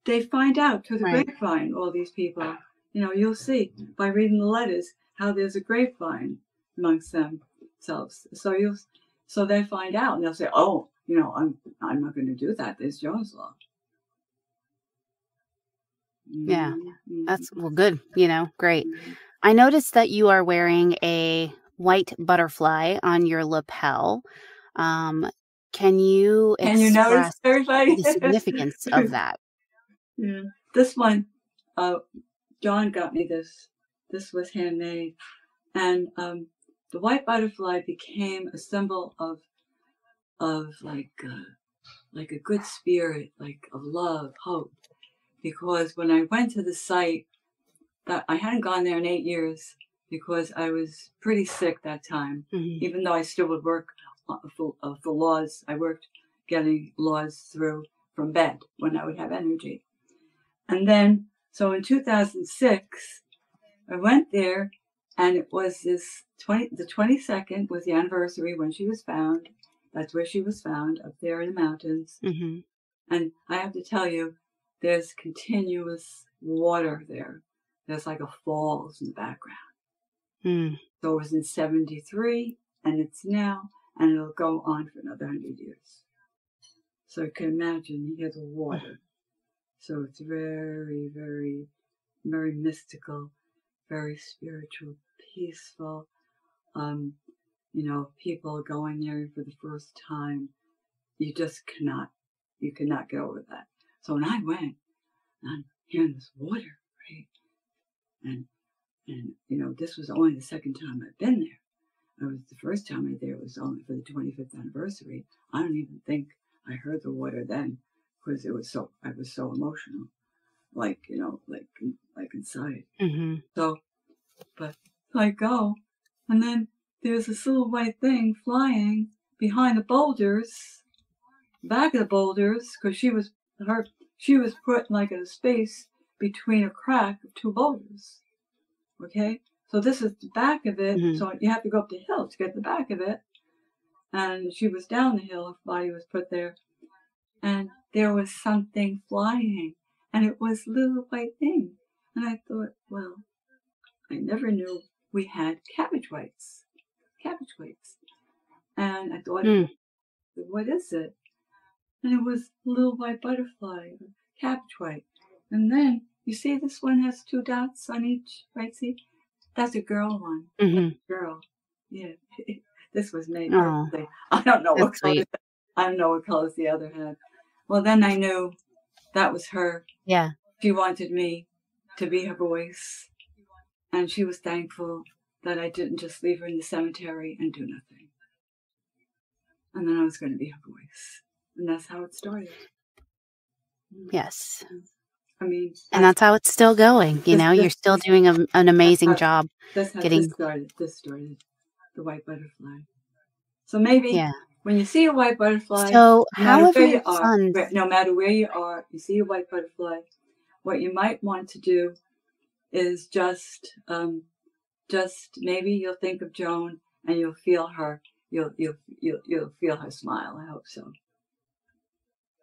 they find out through the Right. grapevine, all these people. You'll see by reading the letters how there's a grapevine amongst themselves. So they find out and they'll say, oh, I'm not going to do that. There's Jones Law. Yeah. Mm-hmm. That's, well, good. Great. Mm-hmm. I noticed that you are wearing a white butterfly on your lapel. Can you notice, express everybody? the significance of that? Yeah. This one, John got me this. This was handmade. And the white butterfly became a symbol of like a good spirit, like of love, hope. Because when I went to the site, that I hadn't gone there in 8 years because I was pretty sick that time. Mm-hmm. Even though I still would work for laws, I worked getting laws through from bed when I would have energy. And then, so in 2006, I went there, and it was the 22nd was the anniversary when she was found. That's where she was found, up there in the mountains. Mm-hmm. And I have to tell you, there's continuous water there. There's like a falls in the background. Mm. So it was in 73, and it's now, and it'll go on for another 100 years. So you can imagine, you hear the water. So it's very, very, very mystical, very spiritual, peaceful. People going there for the first time, you cannot get over that. So when I went, I'm hearing this water, right? And this was only the second time I'd been there. The first time I was there was only for the 25th anniversary. I don't even think I heard the water then because I was so emotional, like inside. Mm-hmm. So, but I go, and then there's this little white thing flying behind the boulders, back of the boulders, because she was put like in a space between a crack of two boulders. Okay, so this is the back of it. Mm-hmm. So you have to go up the hill to get the back of it. And she was down the hill. Her body was put there, and there was something flying, and it was a little white thing. And I thought, well, I never knew we had cabbage whites. And I thought, what is it? And it was a little white butterfly, cabbage white. And then You see this one has 2 dots on each, right? See? That's a girl one. Mm-hmm. That's a girl. Yeah. This was made Oh, purposely. I don't know that's what colors. sweet. I don't know what colors the other had. Well, then I knew that was her. Yeah. She wanted me to be her voice, and she was thankful that I didn't just leave her in the cemetery and do nothing. And then I was going to be her voice, and that's how it started. Yes. I mean, And that's how it's still going. You know, you're still doing an amazing job That's how getting. this started, the white butterfly. So maybe Yeah. when you see a white butterfly, So no matter how have where your you are, sons? no matter where you are, you see a white butterfly. What you might want to do is just maybe you'll think of Joan and you'll feel her. You'll feel her smile. I hope so.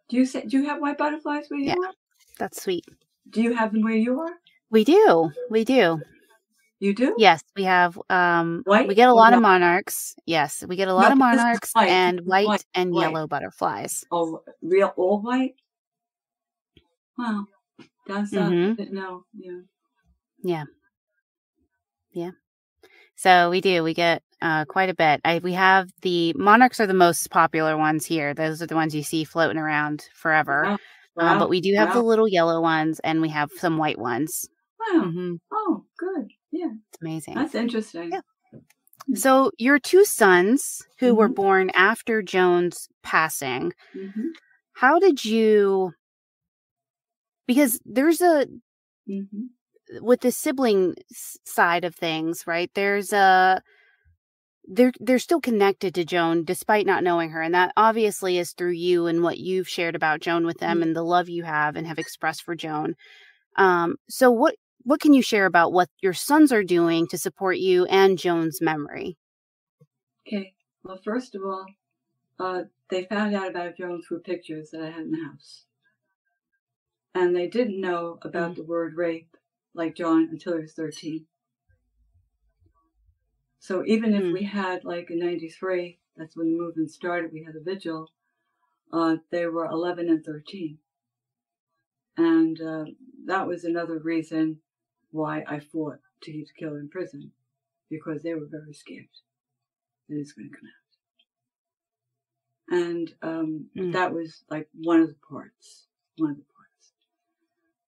Do you have white butterflies where you Yeah, are? that's sweet. Do you have them where you are? We do. We do. You do? Yes, we have. White We get a or lot of yellow? monarchs. Yes, we get a lot No, of but this is monarchs white. and This is white and white. yellow butterflies. Oh, real all white? Wow. That's I Mm-hmm. didn't know. Yeah. Yeah. Yeah. So we do. We get quite a bit. We have the monarchs are the most popular ones here. Those are the ones you see floating around forever. Wow. Wow. But we do have Wow. the little yellow ones, and we have some white ones. Wow. Mm-hmm. Oh, good. Yeah. It's amazing. That's interesting. Yeah. So your 2 sons who were Mhm. born after Joan's passing, Mhm. how did you, because there's Mhm. with the sibling side of things, right? There's they're still connected to Joan despite not knowing her. And that obviously is through you and what you've shared about Joan with them and the love you have and have expressed for Joan. So what can you share about what your sons are doing to support you and Joan's memory? Okay. Well, first of all, they found out about Joan through pictures that I had in the house. And they didn't know about the word rape like John until he was 13. So even if we had, like in 93, that's when the movement started, we had a vigil, they were 11 and 13. And that was another reason why I fought to keep the killer in prison, because they were very scared that it's going to come out. And that was like one of the parts.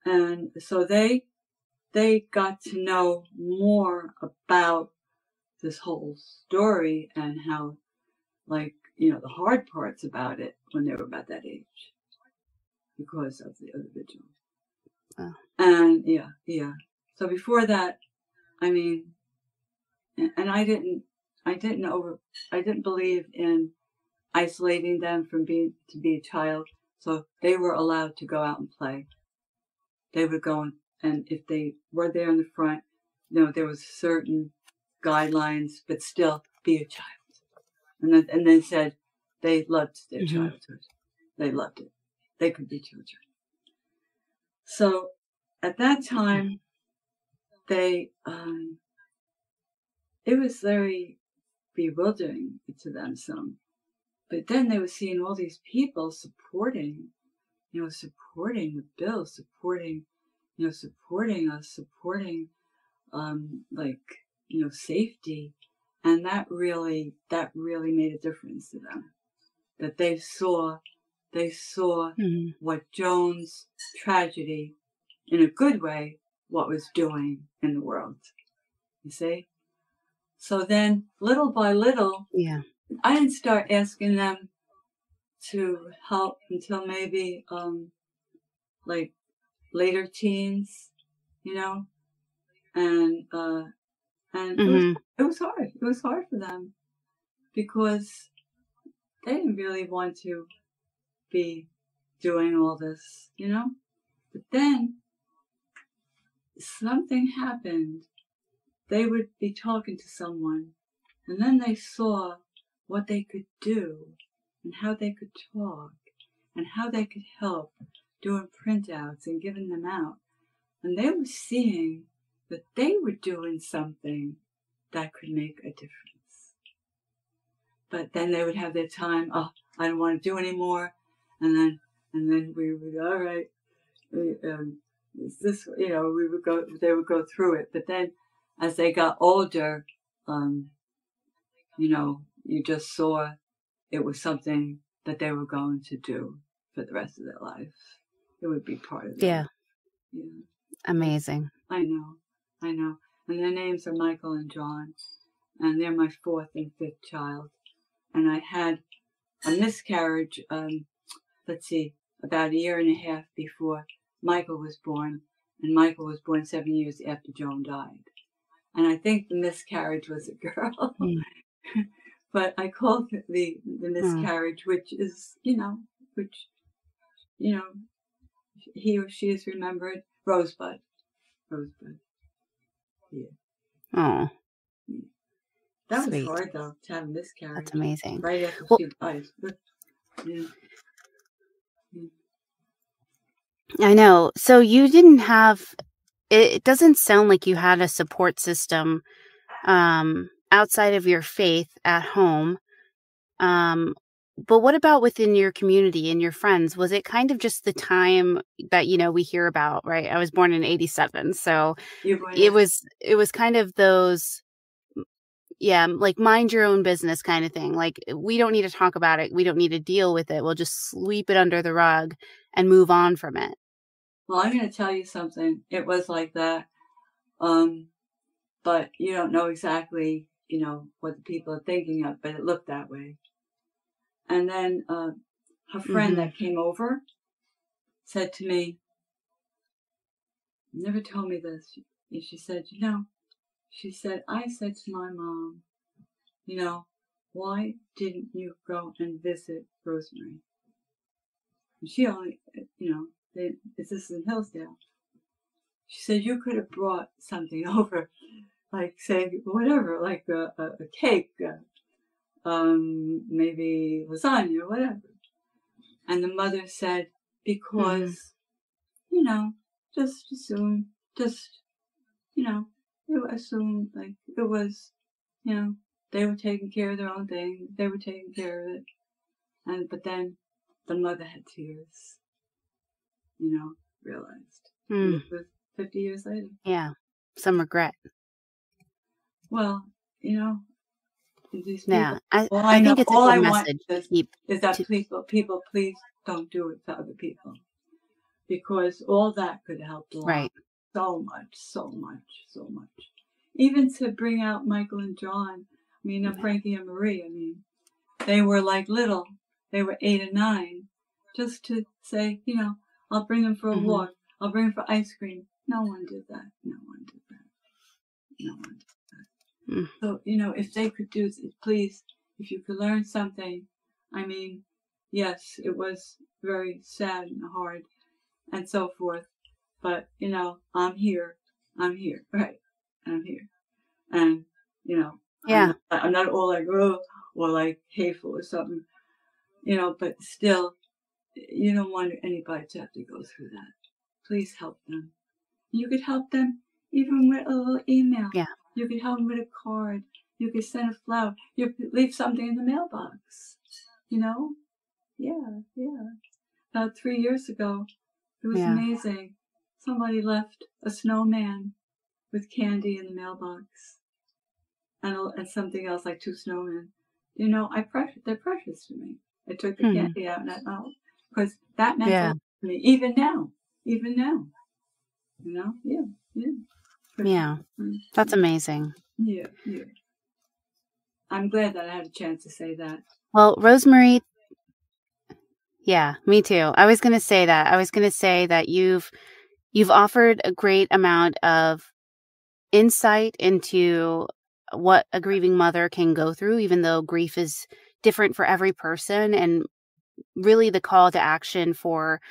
And so they got to know more about this whole story and how, like, the hard parts about it when they were about that age because of the other vigil. Oh. And yeah. So before that, I mean, and I didn't believe in isolating them from to be a child. So they were allowed to go out and play. They would go and if they were there in the front, there was certain guidelines, but still be a child. And then said they loved their childhood. They loved it. They could be children. So at that time, they it was very bewildering to them some. But then they were seeing all these people supporting the bill, supporting us, supporting safety. And that really made a difference to them. That they saw what Joan's tragedy, in a good way, what was doing in the world. You see? So then, little by little, I didn't start asking them to help until maybe like later teens, and it was hard. It was hard for them because they didn't really want to be doing all this, But then something happened. They would be talking to someone, and then they saw what they could do and how they could talk and how they could help doing printouts and giving them out. And they were seeing that they were doing something that could make a difference. But then they would have their time, I don't want to do anymore. And then we would, all right, this, they would go through it. But then as they got older, you just saw it was something that they were going to do for the rest of their life. It would be part of their life. Yeah. Amazing. I know. And their names are Michael and John, and they're my fourth and fifth child. And I had a miscarriage, about a year and a half before Michael was born, and Michael was born 7 years after Joan died. And I think the miscarriage was a girl. But I called the miscarriage, which is, he or she is remembered, Rosebud. Yeah. Oh. That Sweet. was hard, though, to have a miscarriage. That's amazing. Right after she died. Yeah. I know. So you didn't have, it doesn't sound like you had a support system outside of your faith at home. But what about within your community and your friends? Was it kind of just the time that, we hear about, right? I was born in 87. So it was kind of those, like mind your own business kind of thing. Like, we don't need to talk about it. We don't need to deal with it. We'll just sweep it under the rug and move on from it. Well, I'm going to tell you something. It was like that. But you don't know exactly, what the people are thinking of, but it looked that way. And then her friend that came over said to me, never told me this. And she said, I said to my mom, why didn't you go and visit Rosemarie? And she only, this is in Hillsdale. She said, you could have brought something over, like, say, whatever, like a cake, maybe lasagna or whatever. And the mother said, because, just assume, assume, like, it was, they were taking care of their own thing. They were taking care of it. But then the mother had tears, realized. It was 50 years later. Yeah. Some regret. Well, these people, I think it's a good message is that people, please don't do it to other people, because all that could help a lot. Right. So much. Even to bring out Michael and John. I mean, Frankie and Marie. I mean, they were like little. They were 8 and 9. Just to say, I'll bring them for a walk. I'll bring them for ice cream. No one did that. So, if they could do this, please, if you could learn something. I mean, yes, it was very sad and hard and so forth. But, I'm here, right? I'm here. And, I'm not all like, oh, or like hateful or something, but still, you don't want anybody to have to go through that. Please help them. You could help them even with a little email. Yeah. You could help them with a card. You could send a flower. You could leave something in the mailbox. Yeah. About 3 years ago, it was amazing. Somebody left a snowman with candy in the mailbox, and something else like 2 snowmen. They're precious to me. I took the candy out, and because that meant a lot to me. Even now. Yeah. That's amazing. Yeah. I'm glad that I had a chance to say that. Well, Rosemarie, yeah, me too. I was going to say that. I was going to say that you've offered a great amount of insight into what a grieving mother can go through, even though grief is different for every person, and really the call to action for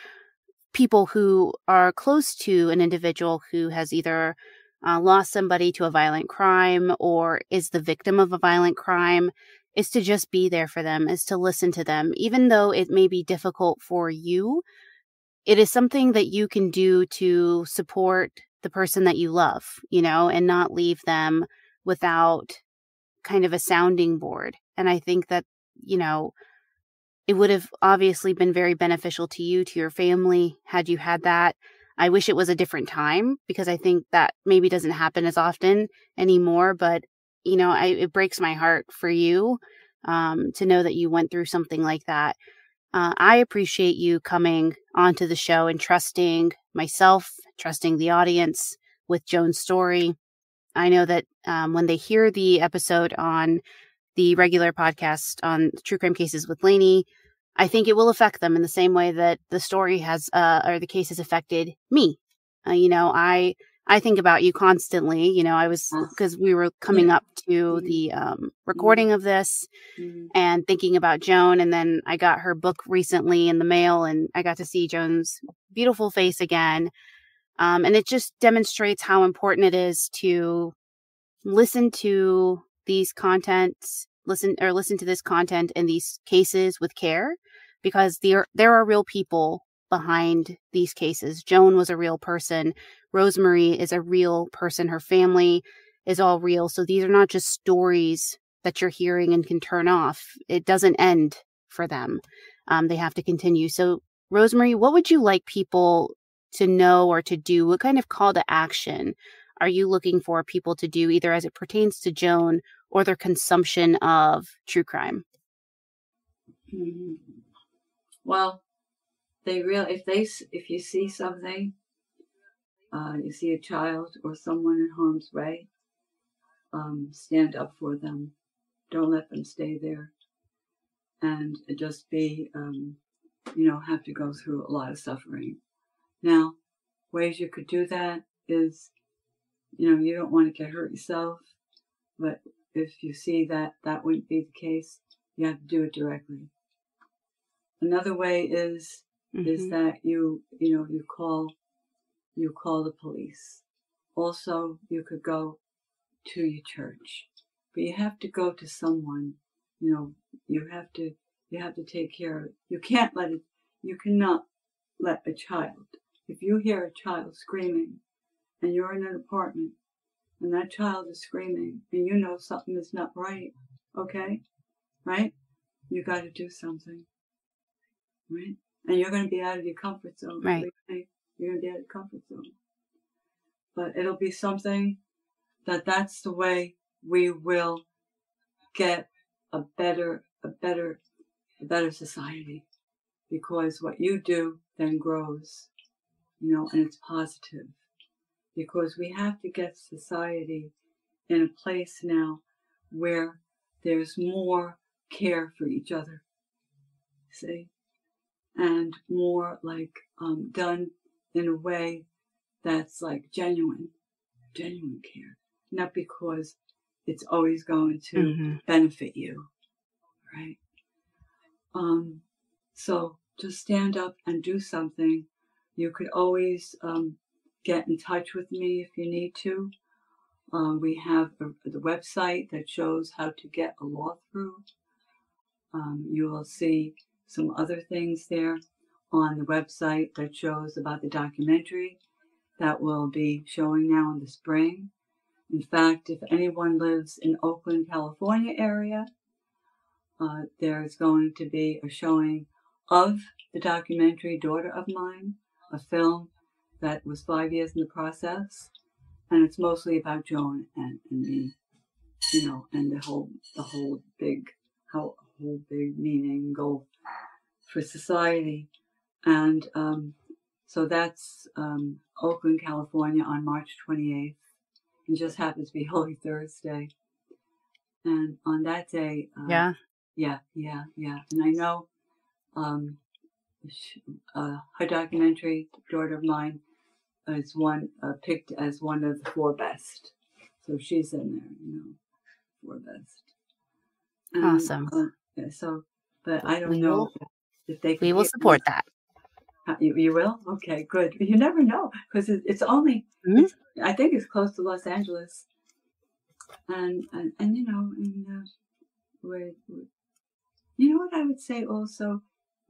people who are close to an individual who has either lost somebody to a violent crime or is the victim of a violent crime is to just be there for them, is to listen to them. Even though it may be difficult for you, it is something that you can do to support the person that you love, and not leave them without kind of a sounding board. And I think that, it would have obviously been very beneficial to you, to your family, had you had that. I wish it was a different time, because I think that maybe doesn't happen as often anymore. But, it breaks my heart for you to know that you went through something like that. I appreciate you coming onto the show and trusting myself, trusting the audience with Joan's story. I know that when they hear the episode on the regular podcast on True Crime Cases with Lainey, I think it will affect them in the same way that the story has, or the case has affected me. I think about you constantly. Because we were coming up to the recording of this and thinking about Joan. And then I got her book recently in the mail, and I got to see Joan's beautiful face again. And it just demonstrates how important it is to listen to these contents, listen to this content and these cases with care, because there are real people behind these cases. Joan was a real person. Rosemarie is a real person. Her family is all real. So these are not just stories that you're hearing and can turn off. It doesn't end for them. They have to continue. So, Rosemarie, what would you like people to know or to do? What kind of call to action are you looking for people to do, either as it pertains to Joan or their consumption of true crime? Mm-hmm. Well, if you see something, you see a child or someone in harm's way, stand up for them. Don't let them stay there and just be, have to go through a lot of suffering. Now, ways you could do that is, you don't want to get hurt yourself, but if you see that wouldn't be the case, you have to do it directly. Another way is that you call the police. Also, you could go to your church, but you have to go to someone. You have to take care of it. You cannot let a child. If you hear a child screaming and you're in an apartment and that child is screaming and you know something is not right, okay? Right? You got to do something. Right? And you're going to be out of your comfort zone. Right. You're going to be out of your comfort zone. But it'll be something that's the way we will get a better society. Because what you do then grows, and it's positive. Because we have to get society in a place now where there's more care for each other. See? And more done in a way that's like genuine care. Not because it's always going to benefit you, right? So just stand up and do something. You could always get in touch with me if you need to. We have the website that shows how to get a law through. You will see some other things there on the website that shows about the documentary that will be showing now in the spring. In fact, if anyone lives in Oakland, California area, there's going to be a showing of the documentary Daughter of Mine, a film that was 5 years in the process, and it's mostly about Joan and me, and the whole big meaning goal for society. And so that's Oakland, California on March 28th. It just happens to be Holy Thursday. And on that day, yeah. And I know her documentary, Daughter of Mine, is picked as one of the 4 best. So she's in there, 4 best. And, awesome. But I don't know if they can. We will support that. You will? Okay, good. You never know, because it's only, I think it's close to Los Angeles. And where, what I would say also,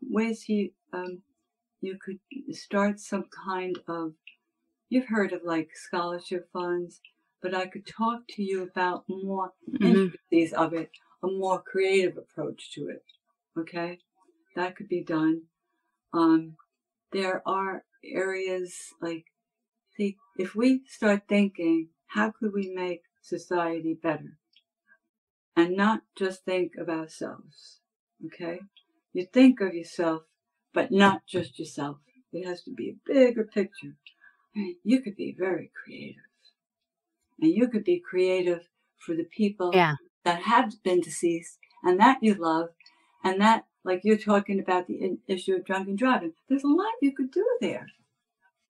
ways you could start some kind of, you've heard of like scholarship funds, but I could talk to you about more intricacies of it, a more creative approach to it. Okay? That could be done. There are, areas like, see, if we start thinking, how could we make society better? And not just think of ourselves, okay? You think of yourself, but not just yourself. It has to be a bigger picture. And you could be very creative. And you could be creative for the people that have been deceased and that you love, and that, like you're talking about the issue of drunken driving. There's a lot you could do there.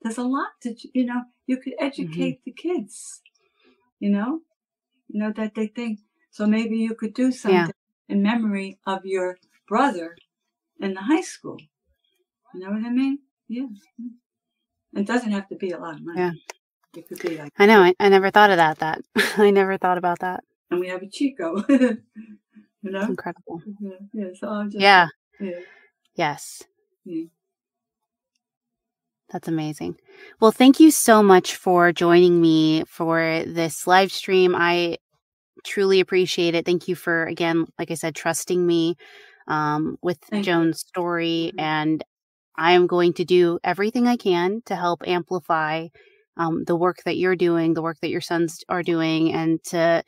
There's a lot that, you could educate the kids, that they think. So maybe you could do something in memory of your brother in the high school. You know what I mean? Yeah. It doesn't have to be a lot of money. Yeah. It could be like, I know. I never thought of that. I never thought about that. And we have a Chico. It's incredible. Yeah. So I'm just. Yeah. Yeah. Yes. Yeah. That's amazing. Well, thank you so much for joining me for this live stream. I truly appreciate it. Thank you for, again, like I said, trusting me with Joan's story. And I am going to do everything I can to help amplify the work that you're doing, the work that your sons are doing, and to,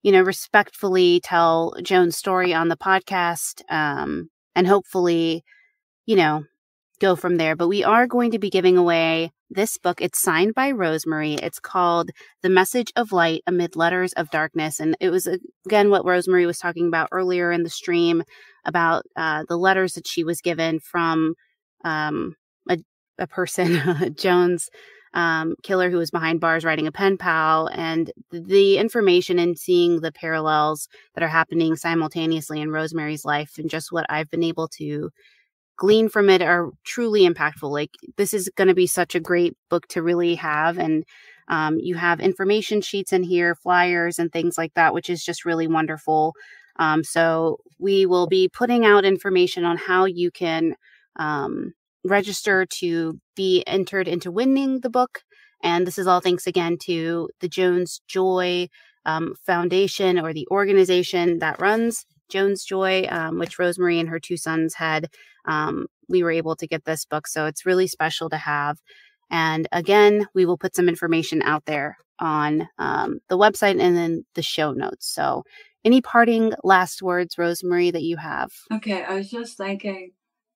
respectfully tell Joan's story on the podcast and hopefully, go from there. But we are going to be giving away this book. It's signed by Rosemarie. It's called The Message of Light Amid Letters of Darkness. And it was, again, what Rosemarie was talking about earlier in the stream about the letters that she was given from a person, Joan's killer, who was behind bars writing a pen pal, and the information and seeing the parallels that are happening simultaneously in Rosemarie's life and just what I've been able to glean from it are truly impactful. Like, this is going to be such a great book to really have. And you have information sheets in here, flyers and things like that, which is just really wonderful. So we will be putting out information on how you can register to be entered into winning the book. And this is all thanks again to the Joan's Joy Foundation, or the organization that runs Joan's Joy, which Rosemarie and her two sons had. We were able to get this book, so it's really special to have. And again, we will put some information out there on the website and then the show notes. So any parting last words, Rosemarie, that you have? Okay, I was just thinking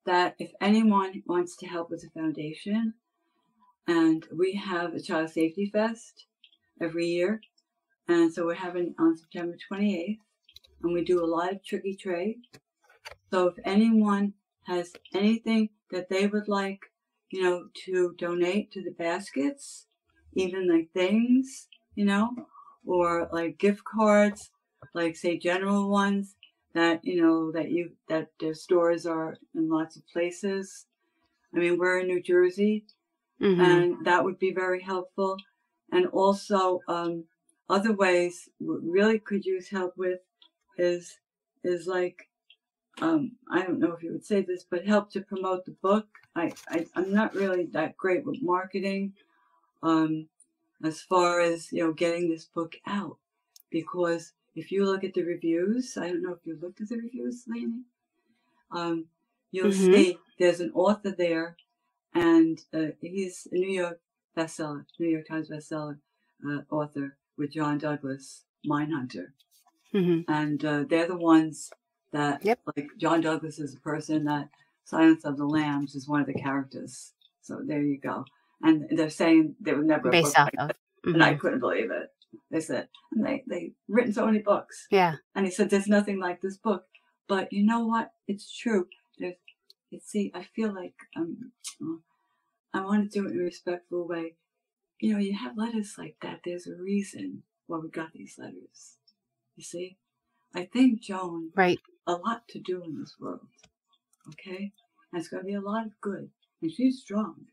that if anyone wants to help with the foundation, and we have a Child Safety Fest every year, and so we're having on September 28th, and we do a lot of tricky trade. So if anyone has anything that they would like, to donate to the baskets, even like things, or like gift cards, like say general ones that, that their stores are in lots of places. I mean, we're in New Jersey, and that would be very helpful. And also, other ways we really could use help with is like, I don't know if you would say this, but help to promote the book. I'm not really that great with marketing, as far as, getting this book out, because if you look at the reviews, I don't know if you looked at the reviews, Lainey, you'll see there's an author there, and he's a New York Times bestseller author with John Douglas, Mindhunter. And they're the ones that, like, John Douglas is a person that Silence of the Lambs is one of the characters. So there you go. And they're saying they were never based off of. And I couldn't believe it. They said, and they've written so many books. Yeah. And he said, there's nothing like this book. But you know what? It's true. I feel like I want to do it in a respectful way. You have letters like that. There's a reason why we got these letters. You see? I think Joan a lot to do in this world. Okay? And it's going to be a lot of good. And she's strong.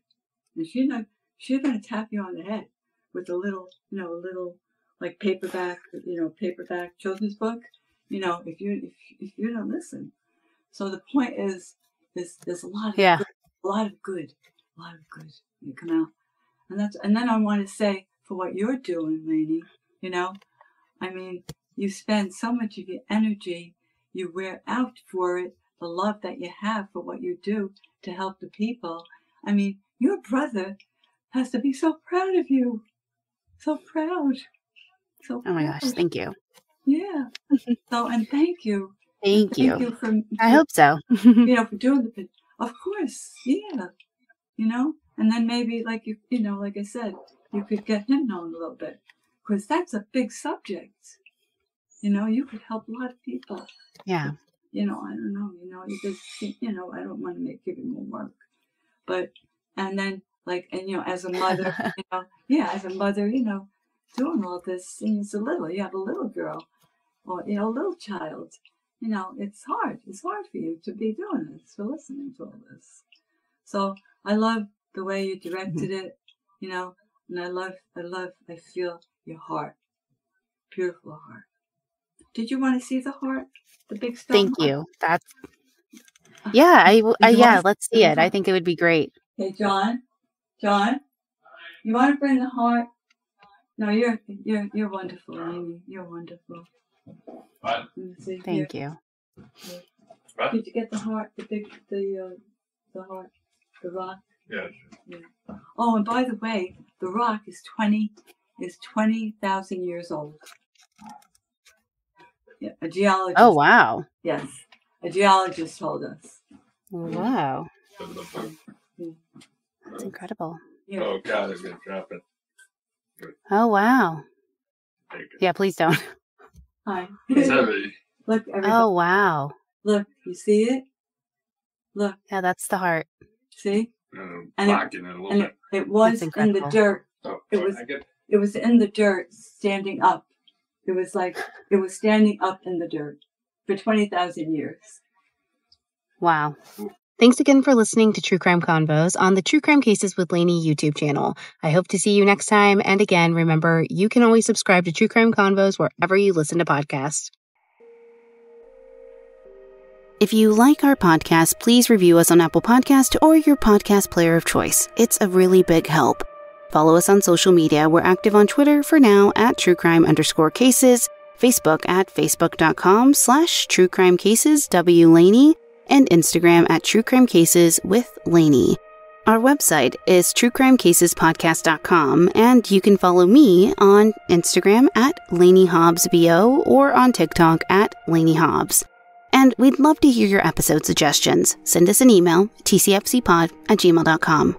And she's going to tap you on the head with a little like paperback children's book. If you don't listen. So the point is there's a lot of good you come out. And then I want to say, for what you're doing, Lainey, I mean, you spend so much of your energy, you wear out for it, the love that you have for what you do to help the people. I mean, your brother has to be so proud of you. So proud. So proud. Oh my gosh, thank you. Yeah. So, and thank you. Thank you. Thank you for I hope so. for doing the, of course, yeah. And then maybe like like I said, you could get him known a little bit, because that's a big subject. You could help a lot of people. Yeah. I don't know. You just I don't want to give you more work, but and then as a mother, as a mother, doing all this, and you have a little girl, or a little child. It's hard. It's hard for you to be doing this, for listening to all this. So I love the way you directed it, and I feel your heart. Beautiful heart. Did you want to see the heart? The big stone Thank heart? you. Yeah, let's see it. I think it would be great. Hey, John, you want to bring the heart? No, you're wonderful, Amy. You're wonderful. What? Thank you. What? Did you get the heart? The heart, the rock. Yes. Yeah. Oh, and by the way, the rock is 20,000 years old. Yeah, a geologist. Oh wow. Yes, a geologist told us. Wow. Yeah. That's incredible. Yeah. Oh God, I'm gonna drop it. Oh wow. Take it. Yeah, please don't. Hi. It's heavy. Look, everybody. Oh wow. Look, you see it? Look. Yeah, that's the heart. See? And blocking it a little bit. It was in the dirt. Oh, It was in the dirt, standing up. It was standing up in the dirt for 20,000 years. Wow. Thanks again for listening to True Crime Convos on the True Crime Cases with Lainey YouTube channel. I hope to see you next time. And again, remember, you can always subscribe to True Crime Convos wherever you listen to podcasts. If you like our podcast, please review us on Apple Podcast or your podcast player of choice. It's a really big help. Follow us on social media. We're active on Twitter for now at truecrime_cases, Facebook at facebook.com/truecrimecaseswlaney, and Instagram at truecrimecaseswithlainey. Our website is truecrimecasespodcast.com, and you can follow me on Instagram at LaineyHobbsBO or on TikTok at LaineyHobbs. And we'd love to hear your episode suggestions. Send us an email, tcfcpod@gmail.com.